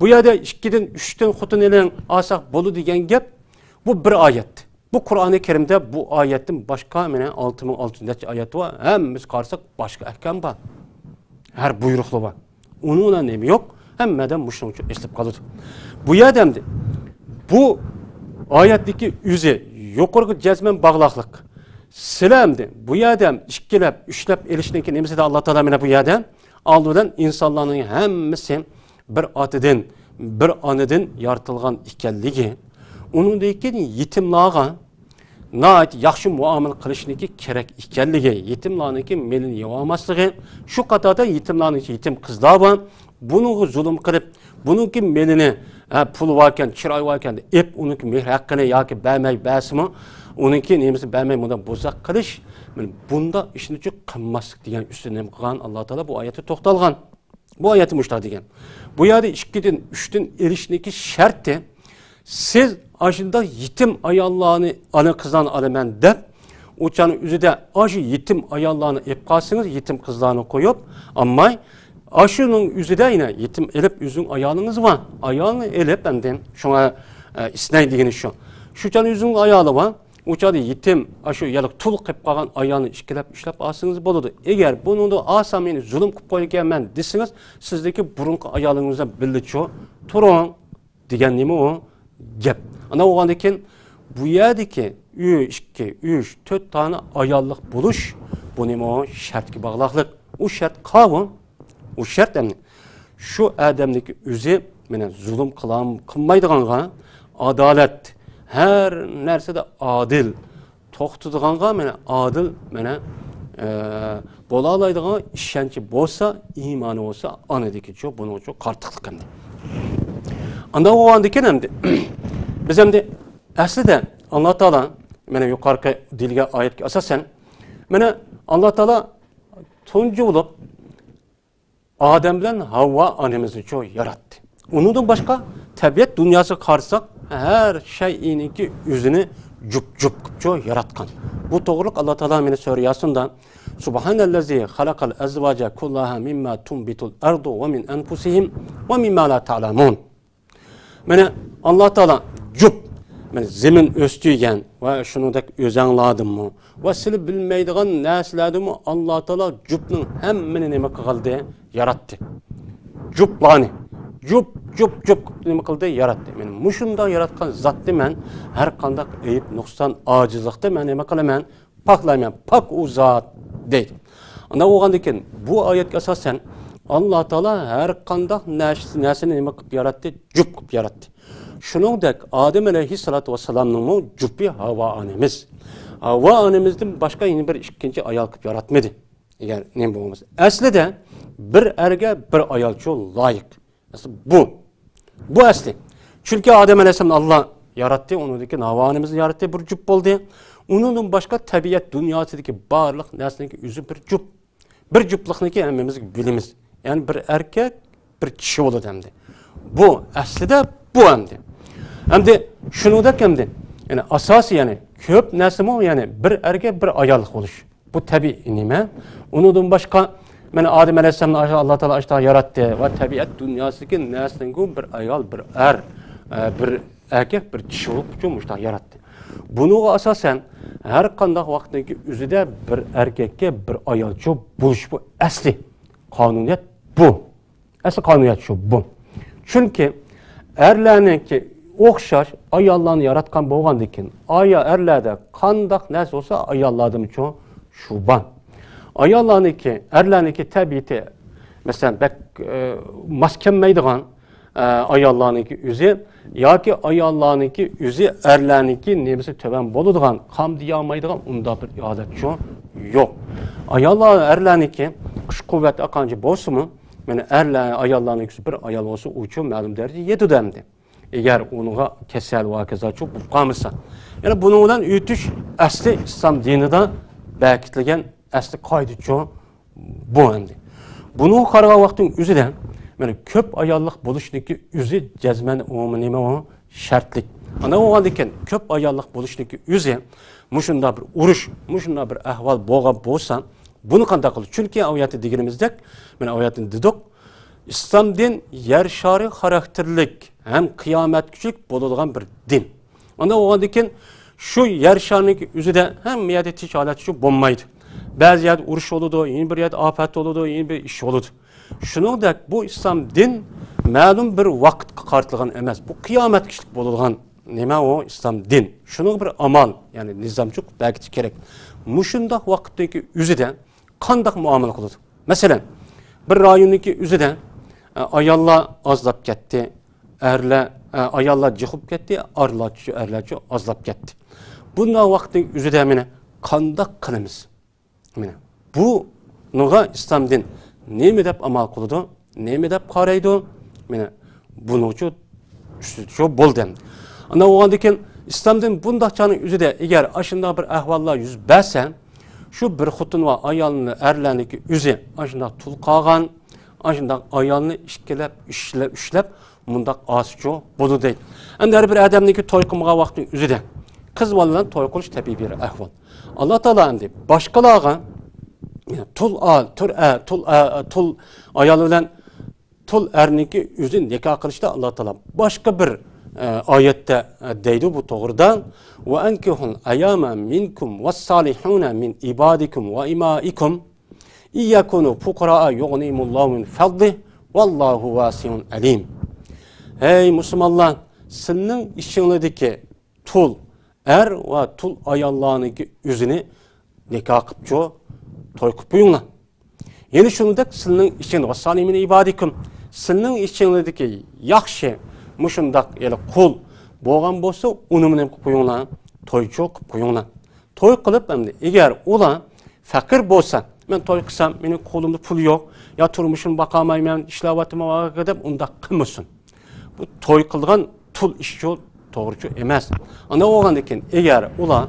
[SPEAKER 1] Bu yerda 2dan 3dan xotin eling olsak bo'ladi degan gap bu bir oyat. Bu Qur'oni Karimda bu oyatdan boshqa mana 6600 oyat bor. Hammamiz qarasak boshqa ahkam bor. Har buyruqlar bor. Uning nima yo'q, hammadan mushuncha eslab qoladi. Bu yerda endi bu oyatdagi o'zi yuqorgi jazman bog'liqlik. Silamdi. Bu yerda 2lab, 3lab elishniki nimasida Alloh taolo mana bu yerda oldidan insonlarning hammasi bir otadan, bir onadan yaratilgan ekanligi, uningdagi yetimlarga nayt yaxshi muomala qilishniki kerak ekanligi, yetimlarniki melini yeyolmasligi, shu qatorda yetimlarning yetim qizlar bor, buning zulm qilib, buningki melini pul varkan, chiroy varkan deb uningki mehr haqqini yoki bermay basmi, uningki nemasi bermay bundan bo'zaq qilish, bunda ishni qilmaslik degan ustini qilgan Alloh taolo bu oyatda to'xtalgan. Bu oyati mushtaq degan. Bu yerda 2dan 3dan erishniki sharti siz ashunda yetim ayollarni ana qizlarni olaman deb o'chaning o'zida aşı yetim ayollarni ep qolsangiz, yetim qizlarni qo'yib, ammo ashuning o'zida yana yetim elib o'zing ayolingiz bor. Ayolni elib endi shunga isnay degani shu. Shuchaning o'zing ayoli bor. Uçadı yetim, aşı yalık tul qilib qolgan ayolni 2lab, 3lab olsangiz bo'ladi. Agar buningda olsam meni zulm qilib qo'yganman desangiz, sizdagi burunqi ayolingizdan billichu turing degan nima o? Gap. Ana o'g'andan keyin bu yerdagi 2, 3, 4 tane ayollik bo'lish, bu nima o? Shartga bog'liqlik. U shart qavun, u shart endi shu odamniki o'zi meni zulm qilmaydiganga adolat her narsada adil to'xtatadiganға mana adil mana bo'la oladigan ishonchi bo'lsa, iymoni bo'lsa, anadiki cho buning uchun qartiqlik endi. Anda o'g'anda ekan endi biz endi aslida Alloh taolo mana yuqorqi dilga oyatga asosan mana Alloh taolo tunji bo'lib Adem bilan Havva onamizni cho yaratdi. Undan boshqa tabiat dunyosiga qarasak her şeyinki yüzünü cüp cho yaratgan. Bu to'g'riliq Alloh taolo meni surasida Subhanallazi xalaqal azvaja kullaha mimma tunbitul ardu va min anfusihim va mimma la ta'lamun. Mana Alloh taolo cüp mana zemin o'stirgan va shuningdek o'zangladimmi va silib bilmaydigan narsalarni Alloh taolo cüpning hammani nima qildi? Yaratdi. Cüplarni Cüp nima qildi? Yaratdi. Men mushunda yaratgan zotni men har qanday ayib, nuqson, ojizlikda men nima qilaman? Poklayman. Pok u zot deydi. Unda o'g'anda ekan bu oyatga asosan Alloh taolo har qanday narsani nima qilib yaratdi? Cüp qilib yaratdi. Shuningdek Adem alayhissalatu vassalamning cüpi Havva onamiz. Havva onamizdan boshqa yana bir ikkinchi ayol qilib yaratmadi. Agar nima bo'lmasa. Aslida bir erga bir ayol uchun loyiq. Bu asli. Çünkü Adem Aleyhisselam Allah yarattı, onundaki Havva anamızı yarattı, bir cüp oldu. Onun başka tabiat dünyasındaki barlık nesneki yüzü bir cüp. Bir cüplükneki emmimiz bilimiz. Yani bir erkek, bir kişi olur demdi. Bu aslida bu emdi. Emdi şunu da emdi. Yani asası yani köp nesimi yani bir erkek, bir ayarlık oluş. Bu tabi nime. Onun başka Meni Adem Aleyhisselam'ın Allah Teala aşağı yarattı ve tabiat dünyasındaki neslinden bir ayol, bir bir erkek, bir kişi olup muşta yarattı. Bunu asasen her kandak vaktindeki üzüde bir erkekке bir ayol çok buluş bu asli kanuniyet bu. Asli kanuniyet şu bu. Çünkü erlerninki okşaş ayollarını yaratkan boğandikin aya erlerde kandak nes olsa ayollardım çok şuban. Ayollarniki, erlarniki tabiati mesela bek maskenmeydiğen ayollarniki yüzü yoki ayollarniki yüzü erlarniki nemisi töven boluduğan, kam diyamaydiğen unda bir adet şu yok. Ayollar erlarniki kuş kuvvet akancı bolsa mı? Yani erlar ayollarniki bir ayol olsa uçu malum derece yedi demdi. Eğer onuğa kesel vakıza çok kalmışsa. Yani bununla ütüş asli İslam dininde belirtilgen asli qaydıçı bu endi. Bunu qaragan vaqtning o'zida mana ko'p ayollik bo'lishniki o'zi jazman nima o shartlik. Ana o'g'anda ekan ko'p ayollik bo'lishniki o'zi mushunda bir urush, mushunda bir ahvol bo'lgan bo'lsa, buni qanday qildi? Chunki oyatda deganimizdek, mana oyatni dedik, islom din yer shari xarakterlik ham qiyomatkuchlik bo'ladigan bir din. Ana o'g'anda ekan shu yer shariniki o'zida hammayada tinch holat shu bo'lmaydi. Bazı yerde uruş oludu, yeni bir yerde afet oludu, yeni bir iş oludu. Şuningdek bu İslam din ma'lum bir vaqt qartilgan emas. Bu qiyomat kishlik bo'ladigan nima o İslam din. Şunun bir amal, yani nizamçuk belki kerak. Mushundaq vaqtdagi o'zida qanday muomala qiladi? Masalan, bir rayonniki o'zida ayollar ozlab ketdi, ayollar jiqib ketdi, erlar ozlab ketdi. Bunday vaqtning o'zida meni qanday qilamiz? Bu nuga İslam din nemi deb amal qiladi, nemi deb qaraydi? Mana buni uchun shu bo'ldi. Ana o'g'andikin İslam din bundaqchaning o'zida agar ashunda bir ahvollar yuz bersa, shu bir xotin va ayolni erlarniki o'zi ashunda tul qolgan, ashunda ayolni ikkilab, ushlab mundaq oschu bo'ldi deydi. Endi har bir odamniki to'y qilmagan vaqtning o'zida qiz bolalarni to'y qilish tabiiy bir ahvol. Allah Teala endi boshqalarga tul ayol bilan tul erniki o'zi nikoh qilishda Allah Teala boshqa bir oyatda deydi bu to'g'ridan va ankihul ayama minkum was-salihuna min ibadikum va imaikum iyakunu fuqara yughnimullahu min fadli vallahu vasiun alim. Hey Müslümanlar, sizning ishinglardagi tul er va tul ayollarniki o'zini nikoh qilib to'y qilib qo'yinglar. Yana shuningdek sizning ishingizda vasalimin ibadikum sizning ishinglardagi yaxshi mushundaq qul Boğan bolsa onu bilan qilib qo'yinglar, to'ychi qilib qo'yinglar. To'y qilib endi agar ular faqir bo'lsa, men to'y qilsam, mening qo'limda pul yo'q, yo turmushim baqamayman, ishlayapman deb unda qilmasin. Bu to'y qilgan tul ish yo'q, to'g'ri emas. Ana o'g'andan keyin agar ular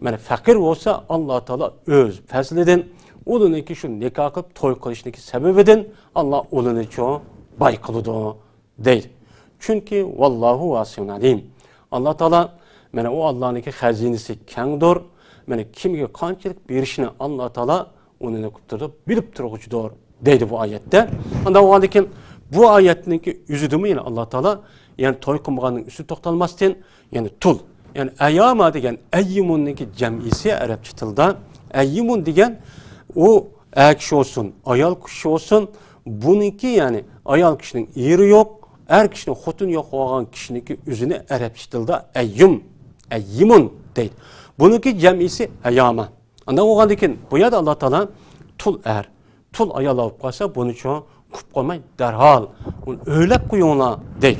[SPEAKER 1] mana faqir bo'lsa, Alloh taolo o'z fazlidan ularniki shu nikoh qilib to'y qilishniki sababidan Alloh ularni boy qiladi deydi. Chunki vallohu vasiyun alim. Alloh taolo mana u Allohniki xazinasi kengdir. Mana kimga qanchalik berishni Alloh taolo unini qilib bilib turguchidir deydi bu oyatda. Unda o'g'andan keyin bu oyatniki yüzüdümü yine Allah Teala yani toy qilmaganning üstü to'xtalmasdan yani tul yani ayama degan ayyimunniki jamisi Arapcha tilda ayyimun degan o kishi olsun, ayol kishi olsun buniki yani ayol kishining eri yo'q, er kishining xotin yo'q bo'lgan kishiniki o'zini Arapcha tilda ayyimun deydi. Buniki jamisi ayama. Anda o'g'andan keyin bu yerda Allah Teala tul tul ayol olib qolsa buni kup koymay derhal öylep koyuyorlar değil.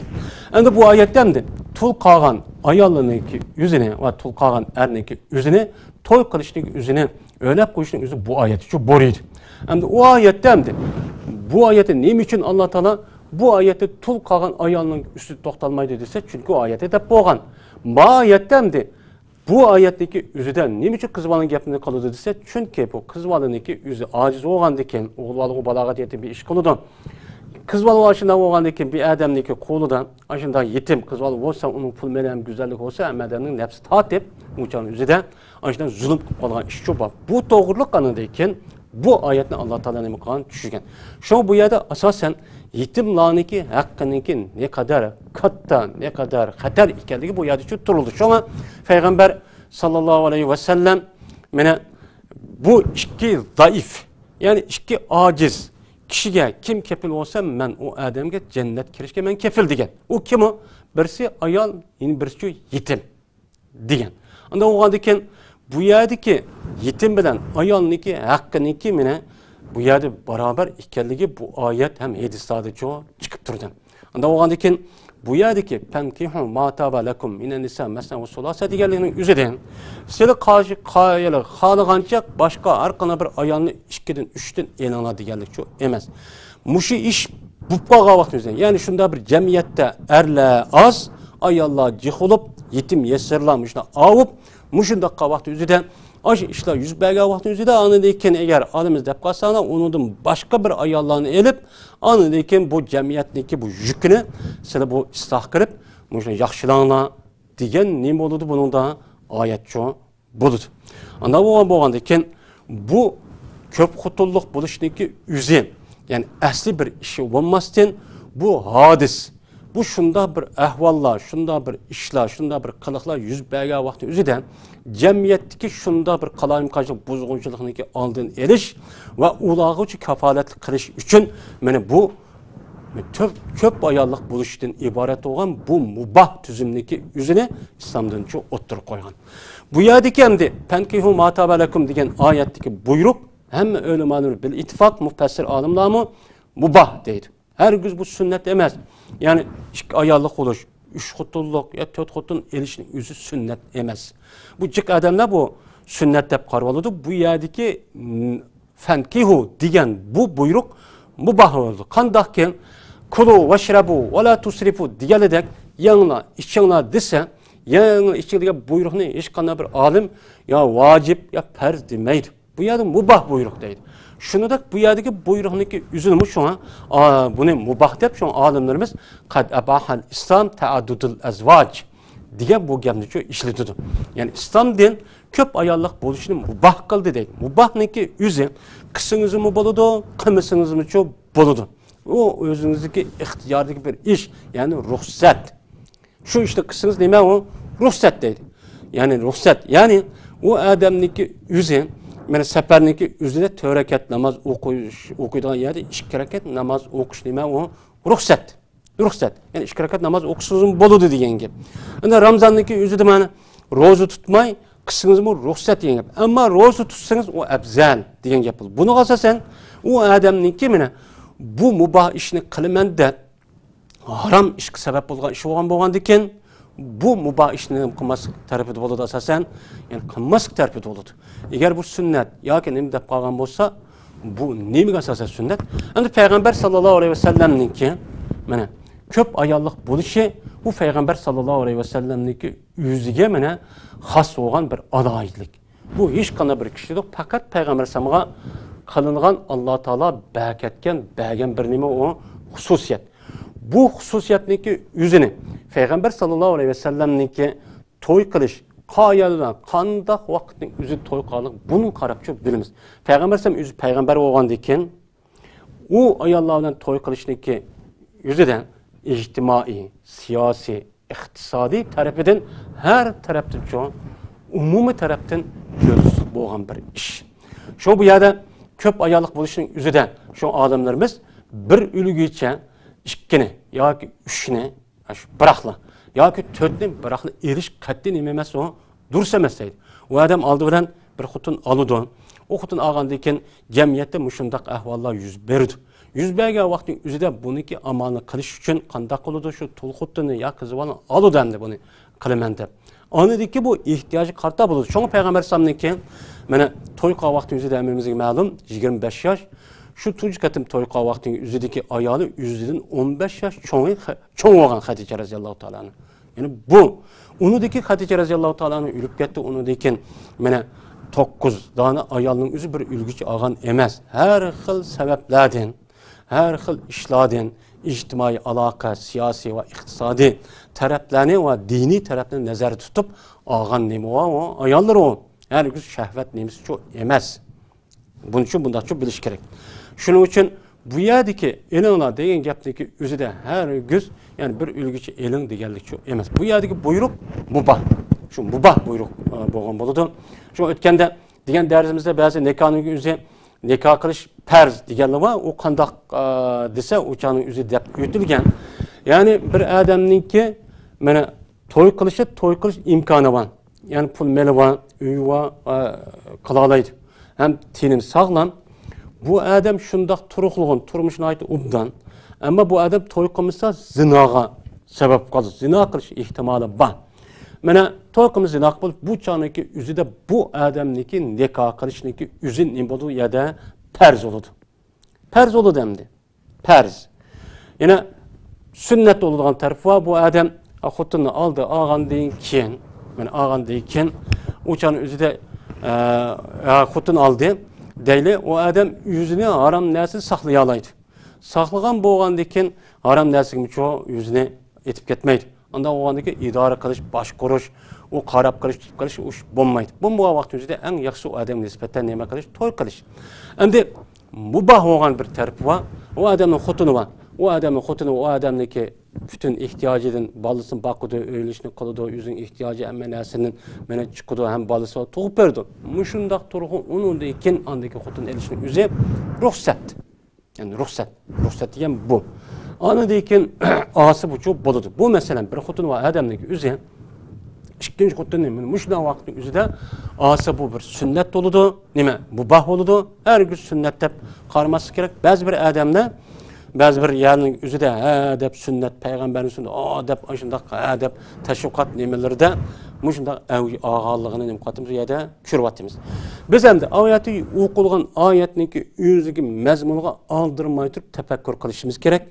[SPEAKER 1] Endi bu ayetten de tul kalan ayalınınki yüzüne ve tul kalan erniki yüzüne toy kılışınki yüzüne öylep koyuşunki yüzüne bu ayeti şu boruydu. Endi o ayetten de bu ayeti neyim için Allah Teala bu ayeti tul kalan ayalının üstü toxtalmaydı dese çünkü o ayeti de boğan. Bu ayetten de bu ayetteki yüzüden neyim için kız balının yapını kalıyordu dese çünkü bu kız balınınki yüzü aciz oğandaki oğlu balagat yetim bir iş kılıdı. Kız balı aşında oğandaki bir adamdaki koludan aşında yetim kız balı olsa onun pul melen güzellik olsa ama adamın nefsi tatip uçanın yüzüden aşında zulüm kalan işçi var. Bu doğruluk kanındayken bu ayetin Allah Teala'nın mıkan düşürgen. Şu bu yerde asasen yetimlarınki hakkınınki ne kadar katta ne kadar hater ikenligi bu yerde şu turuldu. Şu an Peygamber sallallahu aleyhi ve sellem mene bu iki zayıf yani iki aciz kişiye kim kefil olsa men o adamga cennet kirişke men kefil degen. O kim o? Birisi ayol, yine birisi yetim degen. Anda oğandiken bu yerdeki yetim bilen ayolniki hakkıniki mene bu yerde beraber ikenligi bu ayet hem hadislarda çoğu çıkıp durdu. Anda oğandiken bu yerdeki penkihu ma taba lakum minen nisa mesna ve sulasa deganliginin üzerinden size karşı kayılı xalıgancha başka arkana bir ayolni 2'den 3'ten elana deganlik şu emas. Muşu iş buppaga vaqt üzeren. Yani şunda bir cemiyette erle az ayollar jihulup yetim yesirlanmışlar avup muşunda vaqt üzerinden aşı işler yüz belge vakti yüzüde anındayken eğer alimiz depkasana onundan başka bir ayarlarını elip anındayken bu cemiyetindeki bu yükünü sana bu ıslah kırıp yaxşılığına diyen ne oldu bunun da ayet çoğu buldu. Anda boğandayken bu köp kutulluk buluşundaki yüzü yani asli bir işi olmazken bu hadis bu şunda bir ahvallar, şunda bir işler, şunda bir kılıklar yüz belge vakti yüzüden cemiyetteki şunda bir kalayım karşılık bozgunçuluğundaki aldığın eriş ve ulağı için kafaletli kılış için yani bu köp ayarlık buluştan ibaret olan bu mubah tüzümdeki yüzüne İslam'dan çok oturup koygan. Bu yerdeki hem de penkihu matabelekum degen ayetteki buyruk hem öyle manur bil ittifak mufassir alimler mı mubah deydi. Her gün bu sünnet emez. Yani iki ayarlık oluş, 3 xutulluk ya 4 xutun elişinin yüzü sünnet emez. Bu cik adamlar bu sünnet dep qarvalıdı. Bu yerdeki fenkihu diyen bu buyruk mubah oldu. Kandakken kulu veşrabu ve la tusrifu diyeledek yanına içinler dese yanına içinler buyruğunu hiç kanda bir alim ya vacip ya farz demeydi. Bu yerde mubah buyruk deydi. Şunu da bu yerdeki buyruğundaki üzülmüş şu an bunu mubah deyip şu an alimlerimiz kad abahal İslam taaddudul azvac diye bu gemliço işletiyordu. Yani İslam den köp ayarlık buluşunu mubah kıldı deydi. Mubah ne ki yüzü kısınızı mı boludu, kımısınızı mı çok boludu. O özünüzdeki ihtiyardaki bir iş yani ruhsat. Şu işte kısınız ne o ruhsat deydi. Yani ruhsat yani o adamdaki yüzü yani seferniki üzerinde 4 rekat namaz okuyduğun yerde 2 rekat namaz okuş neme o ruhsat. Ruhsat. Yani 2 rekat namaz okusuzun boludu degan gap. Anda Ramazandaki üzerinde mana roza tutmay kısınız mı ruhsat degan gap. Ama roza tutsanız o afzal degan gap. Bunu asasen o adamniki mana bu mubah işini qilmanda haram ishga sabab bo'lgan ish bo'lgandikan bu mubah işini kılmaslık tarafı olur asasen, yani kılmaslık tarafı olur. Eğer bu sünnet, ya ki ne dep kalgan olsa, bu neymi asasen sünnet? Hem Peygamber sallallahu aleyhi ve sellem'nin ki, mene köp ayallık buluşu, bu Peygamber sallallahu aleyhi ve sellem'nin ki yüzüge mene has olan bir alaylık. Bu hiç kana bir kişilik, fakat Peygamber sallallahu kılıngan Allah Teala berketken, bergen bir nime o hususiyet. Bu hususiyetniki yüzünü Peygamber sallallahu aleyhi ve sellem'ninki toy kılış, qayalıdan, kandak vakitin yüzü toy kılık, bunun qarab çok bilimiz. Peygamber sallallahu yüzü peygamber olğan diken, o ayallardan toy kılışniki yüzüden ictimai, siyasi, iktisadi tarafından her taraftan çok, umumi taraftan göz boğan bir iş. Şu bu yerde köp ayallık buluşun yüzüden şu adamlarımız bir ülgüyçe ikkini, ya ki üçüne, bırakla, ya ki törtüne bırakla eriş kattin imemez o dursemeseydi. O adam aldı veren bir kutun alıdı. O kutun ağandayken cemiyette muşundak ahvallar yüz berdi. Yüz berge vaktin yüzüde bununki amalını kılış için kandak oludu şu tul kutunu ya kızı falan alıdı hem de bunu kılımente. Anladık bu ihtiyacı karta buldu. Çünkü Peygamber sallallahu mene toy vakti yüzüde emrimizde malum 25 yaş. Şu tunç katım toy vakti yüzüdeki ayalı yüzüden 15 yaş çoğun olan Hatice radıyallahu ta'ala'nın. Yani bu onudaki Hatice radıyallahu ta'ala'nın ülüp gitti onudaki mene 9 tane ayalının yüzü bir ülgüç ağan emez. Her xil sebeplerden, her xil işlerden, ictimai alaka, siyasi ve iktisadi taraflarını ve dini taraflarını nazar tutup ağan nemi o ayallar o. Yani şehvet nemisi çok emez. Bunun için bunda çok biliş gerek. Şunun için bu yerdeki elinla deyen gaptaki özü de her göz yani bir ülgüçü elin degenlik çok emez. Bu yerdeki buyruk mubah. Şu mubah buyruk boğan boludu. Şu ötkende degen dersimizde bazı nikahın yüzü nikah kılış perz degenli var. O kandak dese uçağının yüzü dep ötülgen. Yani bir adamınki mene toy kılışı imkanı var. Yani pul meli var, üy var, kılalaydı. Hem tinin sağlam. Bu adam şundak turuqluğun, turmuşuna ait ubdan. Ama bu adam toy kılmışsa zinağa sebep kalır. Zina kılış ihtimali var. Mene toy kılmış zina kılış bu çağındaki yüzü de bu adamınki nikah kılışındaki yüzün imbodu ya da perz oludu. Perz oludu hem de. Perz. Yine sünnet oluduğun tarafı var. Bu adam xutunu aldı ağan deyin kiyen. Yani ağan deyin kiyen. Uçağın yüzü de xutunu aldı. Deyli o adam yüzünü haram nəsil saxlayalaydı. Saxlagan boğandakın haram nəsil çoğu yüzünü etip ketmeydi. Anda oğandaki idare kılış, baş kuruş, o qarab kılış, tutup kılış uş bulmaydı. Bu vakti yüzüde en yaxşı o adam nispetten neyme kılış, toy kılış. Şimdi mubah olan bir tarafı var. O adamın xutunu var. O adamın xutunu o adamdaki bütün ihtiyacının balısını bakıdı, öylüşünü kılıdı, yüzün ihtiyacı emme nəsinin mene çıkıdı, hem balısı tuğup verdi. Muşundak turuğu onun da ikin andaki xutun elişinin yüzü ruhsat. Yani ruhsat. Ruhsat diyen bu. Anı da ikin ağası bu çok boludu. Bu mesela bir xutun var adamdaki yüzü. İkinci xutun neymi? Muşundak vaktin yüzü de ağası bu bir sünnet oludu. Nime? Mubah oludu. Her gün sünnette karması gerek. Bazı bir adamda bazı bir yerinin yüzü de adab sünnet peygamberin sünnet adab aşında adab teşvikat nimeleri de muşunda ağalığını nimkatımız ya da kürvatımız. Biz hem de ayeti okulan ayetindeki yüzdeki mezmununa aldırmayı tutup tefekkür kılışımız gerek.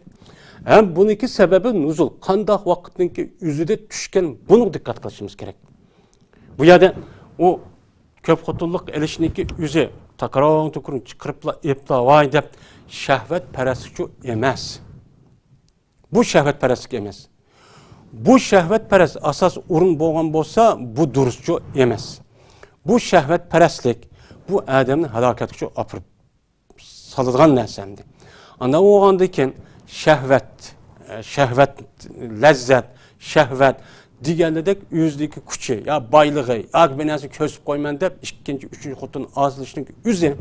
[SPEAKER 1] Hem bununki sebebi nuzul. Kandak vakitindeki yüzüde düşken bunu dikkat kılışımız gerek. Bu yerde o köp kutulluk elişindeki yüzü takarağın tukurun çıkırıpla ipla vay deyip şehvet perestlikçi emez. Bu şehvet perestlik emez. Bu şehvet perest asas urun boğan bolsa bu duruşçu emez. Bu şehvet perestlik bu adamın halaketçi apırıp salıdığan nəsemdi. Anda o andayken şehvet, lezzet, şehvet, diğerledek yüzdeki küçü, ya baylığı, ya benesi kösüp koyman deyip, ikinci, üçüncü kutun azılışının yüzü,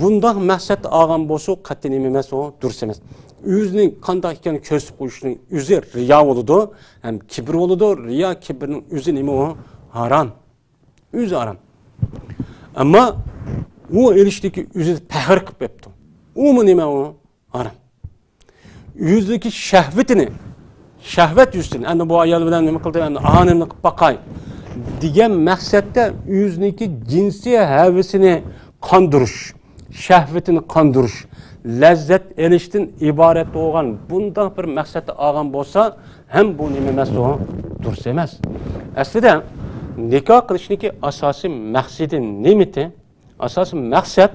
[SPEAKER 1] bundan məhsət ağam bosu, kattin ememez o, dursemez. Yüzünün kandakken kösüp koyuşunun yüzü riya oludu, hem kibir oludu, riya kibirinin yüzü nemi o, haram. Yüzü haram. Ama o erişteki yüzü pehir kıp yaptı. O mu nemi o, haram. Yüzdeki şehvetini, shahvat yuzsin, endi bu ayol bilan nima qildim, endi onimni qilib boqay degan maqsadda o'ziniki jinsiy havasini qondirish, shahvatini qondirish, lazzat elishdan iborat bo'lgan bunday bir maqsadda olgan bo'lsa, ham bu nima emas, o durust emas. Aslida nikoh qilishniki asosiy maqsadi nimati? Asosiy maqsad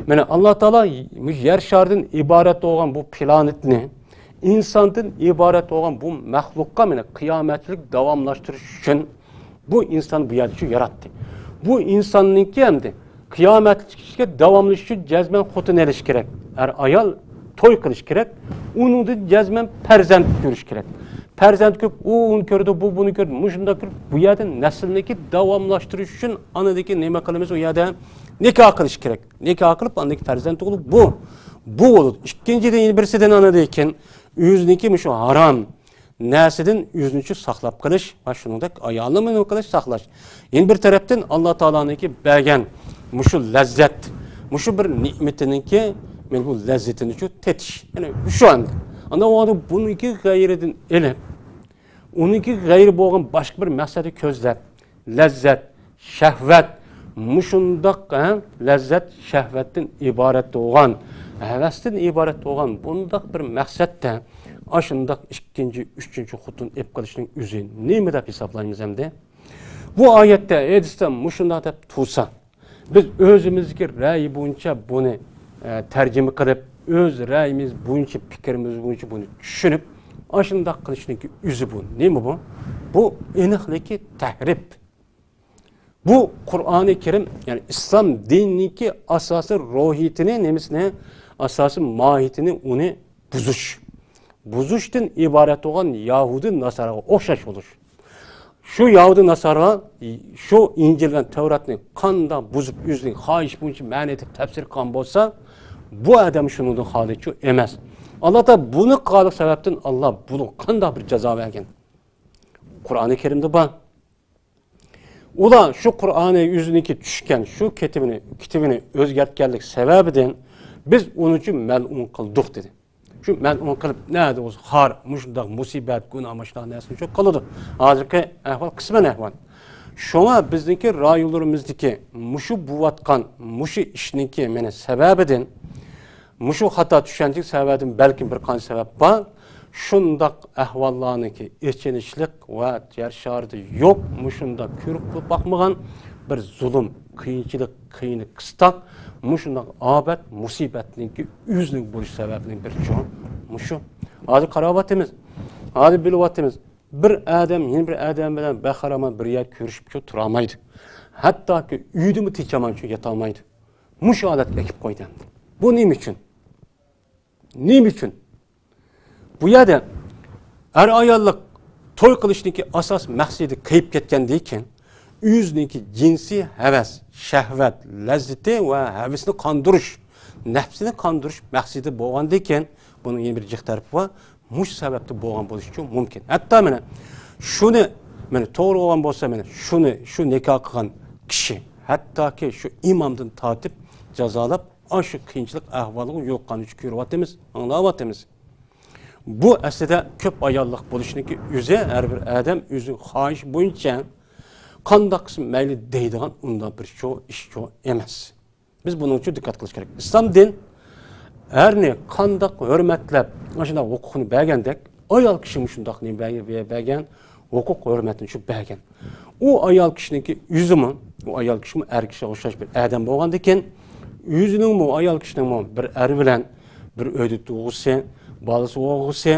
[SPEAKER 1] mana Alloh taolo yer sharidan iborat bo'lgan bu planetni insondan iborat bo'lgan bu maxluqqa mana qiyomatlik davomlashtirish uchun bu inson bu yerda shu yaratdi. Bu insonninki hamda qiyomatlikka davomlash uchun jazman xotin elish kerak. Ayol to'y qilish kerak. Uningdan jazman farzand ko'rish kerak. Farzand ko'p, u uni ko'rdi, bu buni ko'rdi. Shunda ko'rib, bu yerda naslniki davomlashtirish uchun onadagi nima qilamiz, u yerda nikoh qilish kerak. Nikoh qilib, onadagi farzand tug'ilib, bu bo'ladi. Ikkinchidan birsidan onadakin o'ziniki shu harom narsadan o'zini saqlab qilish va shuningdek ayolni nima qilish, saqlash. Endi bir tarafdan Alloh taoloninki bergan shu lazzat, shu bir ne'matiniki men bu lazzatini tetish. Ya'ni shu anda. Ana o adam buniki g'ayridan elib, uniki g'ayri bo'lgan boshqa bir maqsadi ko'zlab, lazzat, shahvat, mushundoq lazzat, shahvatdan iborat bo'lgan, havasdan iborat bo'lgan bundoq bir maqsadda ashundoq ikkinchi, uchinchi xotin ep qilishning o'zi nima deb hisoblaymiz hamda? Bu oyatda hadisda mushundoq deb tursa, biz o'zimizga ra'y bo'yicha buni tarjima qilib, öz ra'yimiz bo'yicha, fikrimiz bo'yicha buni tushunib, ashundoq qilishniki o'zi bu. Nima bu? Bu aniqligi tahrif. Bu Qur'oni Karim, ya'ni islom dinining asosiy ruhiyatini, nemisini, asosiy mohiyatini uni buzish. Buzishdan iborat bo'lgan Yahudi Nasaraga o'xshash bo'lish. Shu Yahudi Nasara shu Injil va Tavratni qanday buzib o'zining xohish bo'yicha ma'ni etib tafsir qilgan bo'lsa, bu adam shuningdan xolichi emas. Alloh ta buni qilgan sababdan Alloh buni qanday bir jazo bergan. Qur'oni Karimda bor. Ular shu Qur'oni o'ziniki tushgan shu kitobini o'zgartganlik sababidan biz uni uchun mal'un qildik dedi. Shu mal'un qilib nada o'zi xor, mushundoq musibat, gunoh mashloq narsani shu qiladi. Hozirgi ahvol qisman ahvol. Shunga bizniki rayonlarimizdagi mushu buvatgan, mushu ishniki meni sababidan mushu xato tushunchalik sababidan balki bir qancha sabab bor. Shundoq ahvollarniki echinishlik va yer sharida yo'q, mushundoq ko'rib boqmagan bir zulm, qiyinchilik, qiyinlik, qistoq, mushundoq obat, musibatninki o'zining bo'lish sababining bir cho'ng mushu. Hozir qarobatimiz, hozir bilyapmiz. Bir adam yeni bir adam bilan baxaraman bir yer ko'rishib tura olmaydi. Hattoki uydimi tinchaman uchun yota olmaydi. Mush holatga kelib qo'ygan. Bu nima uchun? Nima uchun? Bu yerda ayollik to'y qilishniki asos maqsadi qiyib ketgandan keyin o'ziniki jinsiy havas, shahvat, lazzati va havasini qondirish, nafsini qondirish maqsadi bo'lgandan keyin buning yana bir jiq tarafi bor. Mush sababli bo'lgan bo'lishi uchun mumkin. Hatto mana shuni to'g'ri bo'lgan bo'lsa, shu nikoh qilgan kishi hattoki shu imomdan tortib jazolab, shu qiyinchilik ahvolini yo'qqani uchun ko'ryapmiz, anglayapmiz. Bu aslida ko'p ayollik bo'lishniki o'zi har bir odam o'zining xohish bo'yicha qanday qism mayli deydigan undan bir ish emas. Biz buning uchun diqqat qilish kerak. Islom din herni qanday hurmatlab, mana huquqni bergandek, ayol kishi shundoq bergan, huquq hurmatini shu bergan. U ayol kishiniki o'zimi, u ayol kishi er kishiga o'xshash bir odam bo'lgandan keyin o'zining bu ayol kishining bir er bilan bir uyda tug'ilsa, balası o'g'ilsa,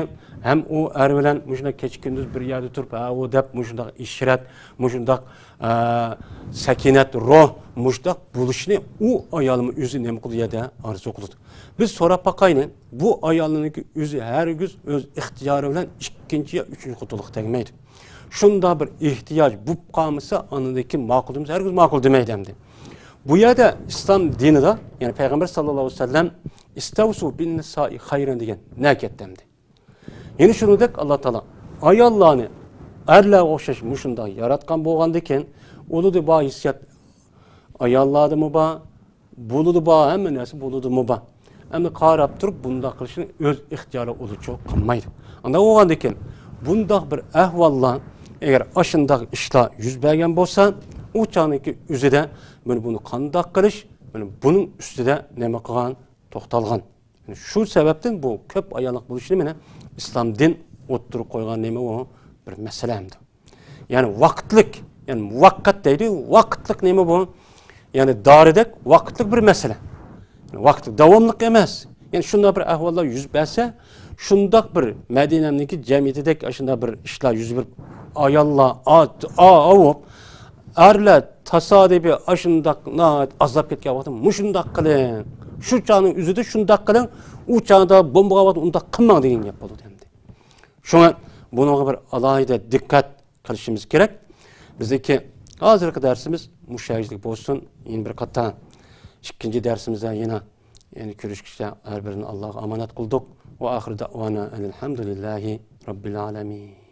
[SPEAKER 1] ham u er bilan shunday kecha kunduz bir yerda turib, u deb shunday ishrat, shunday sakinat, ruh, shunday bo'lishni u ayolning o'zi nima qiladi, orzu qiladi. Biz so'rab boqayni, bu ayolning o'zi hargiz o'z ixtiyori bilan ikkinchi yo uchinchi qutuluq tegmaydi. Shunda bir ehtiyoj bo'lib qolmasa, anadagi ma'qulimiz hargiz ma'qul demaydi hamda. Bu yerda islom dinida, ya'ni payg'ambar sallallohu alayhi vasallam istavsu bin nisa'i xayran degan naketdamdi. Ya'ni shuningdek Alloh taolo ayollarni erlarga o'xshash shunday yaratgan bo'lgandan keyin uludi bor hissiyat ayollardimi bor, bo'ludi bor, hamma narsa bo'ludimi bor. Endi qarab turib bunda qilishni o'z ixtiyori uluchi qilmaydi. Unda bo'lgandan keyin bundaq bir ahvollar agar ashundaq ishlar yuz bergan bo'lsa, u chaqniki o'zida buni qandoq qilish, buning ustida nima qilgan to'xtalgan. Shu sababdan bu ko'p ayollik bo'lishni mana islom din o'ttirib qo'ygan nima u bir masalamdir. Ya'ni vaqtlik, ya'ni muvaqqat deydi, vaqtlik nima bu? Ya'ni doridek vaqtlik bir masala. Vaqt davomliq emas. Ya'ni shunday bir ahvollar yuz bersa, shundoq bir Madinamniki jamiyatidek shunday bir ishlar yuz berib ayollar avib arlar tasodifiy shundoq azob ketgan vaqtda mushundoq qiling. Shu chaqning o'zida shundoq qiling, u chaqda bomba vaqt unda qilmang degan gap bo'ldi endi. Shunga bunga bir alohida diqqat qilishimiz kerak. Bizdagi hozirgi darsimiz mushayizlik bo'lsin. Yana bir qatta ikkinchi darsimizda yana ko'rishishga har birini Allohga omonat qildik. Va oxir da'vona alhamdulillahi robbil alamin.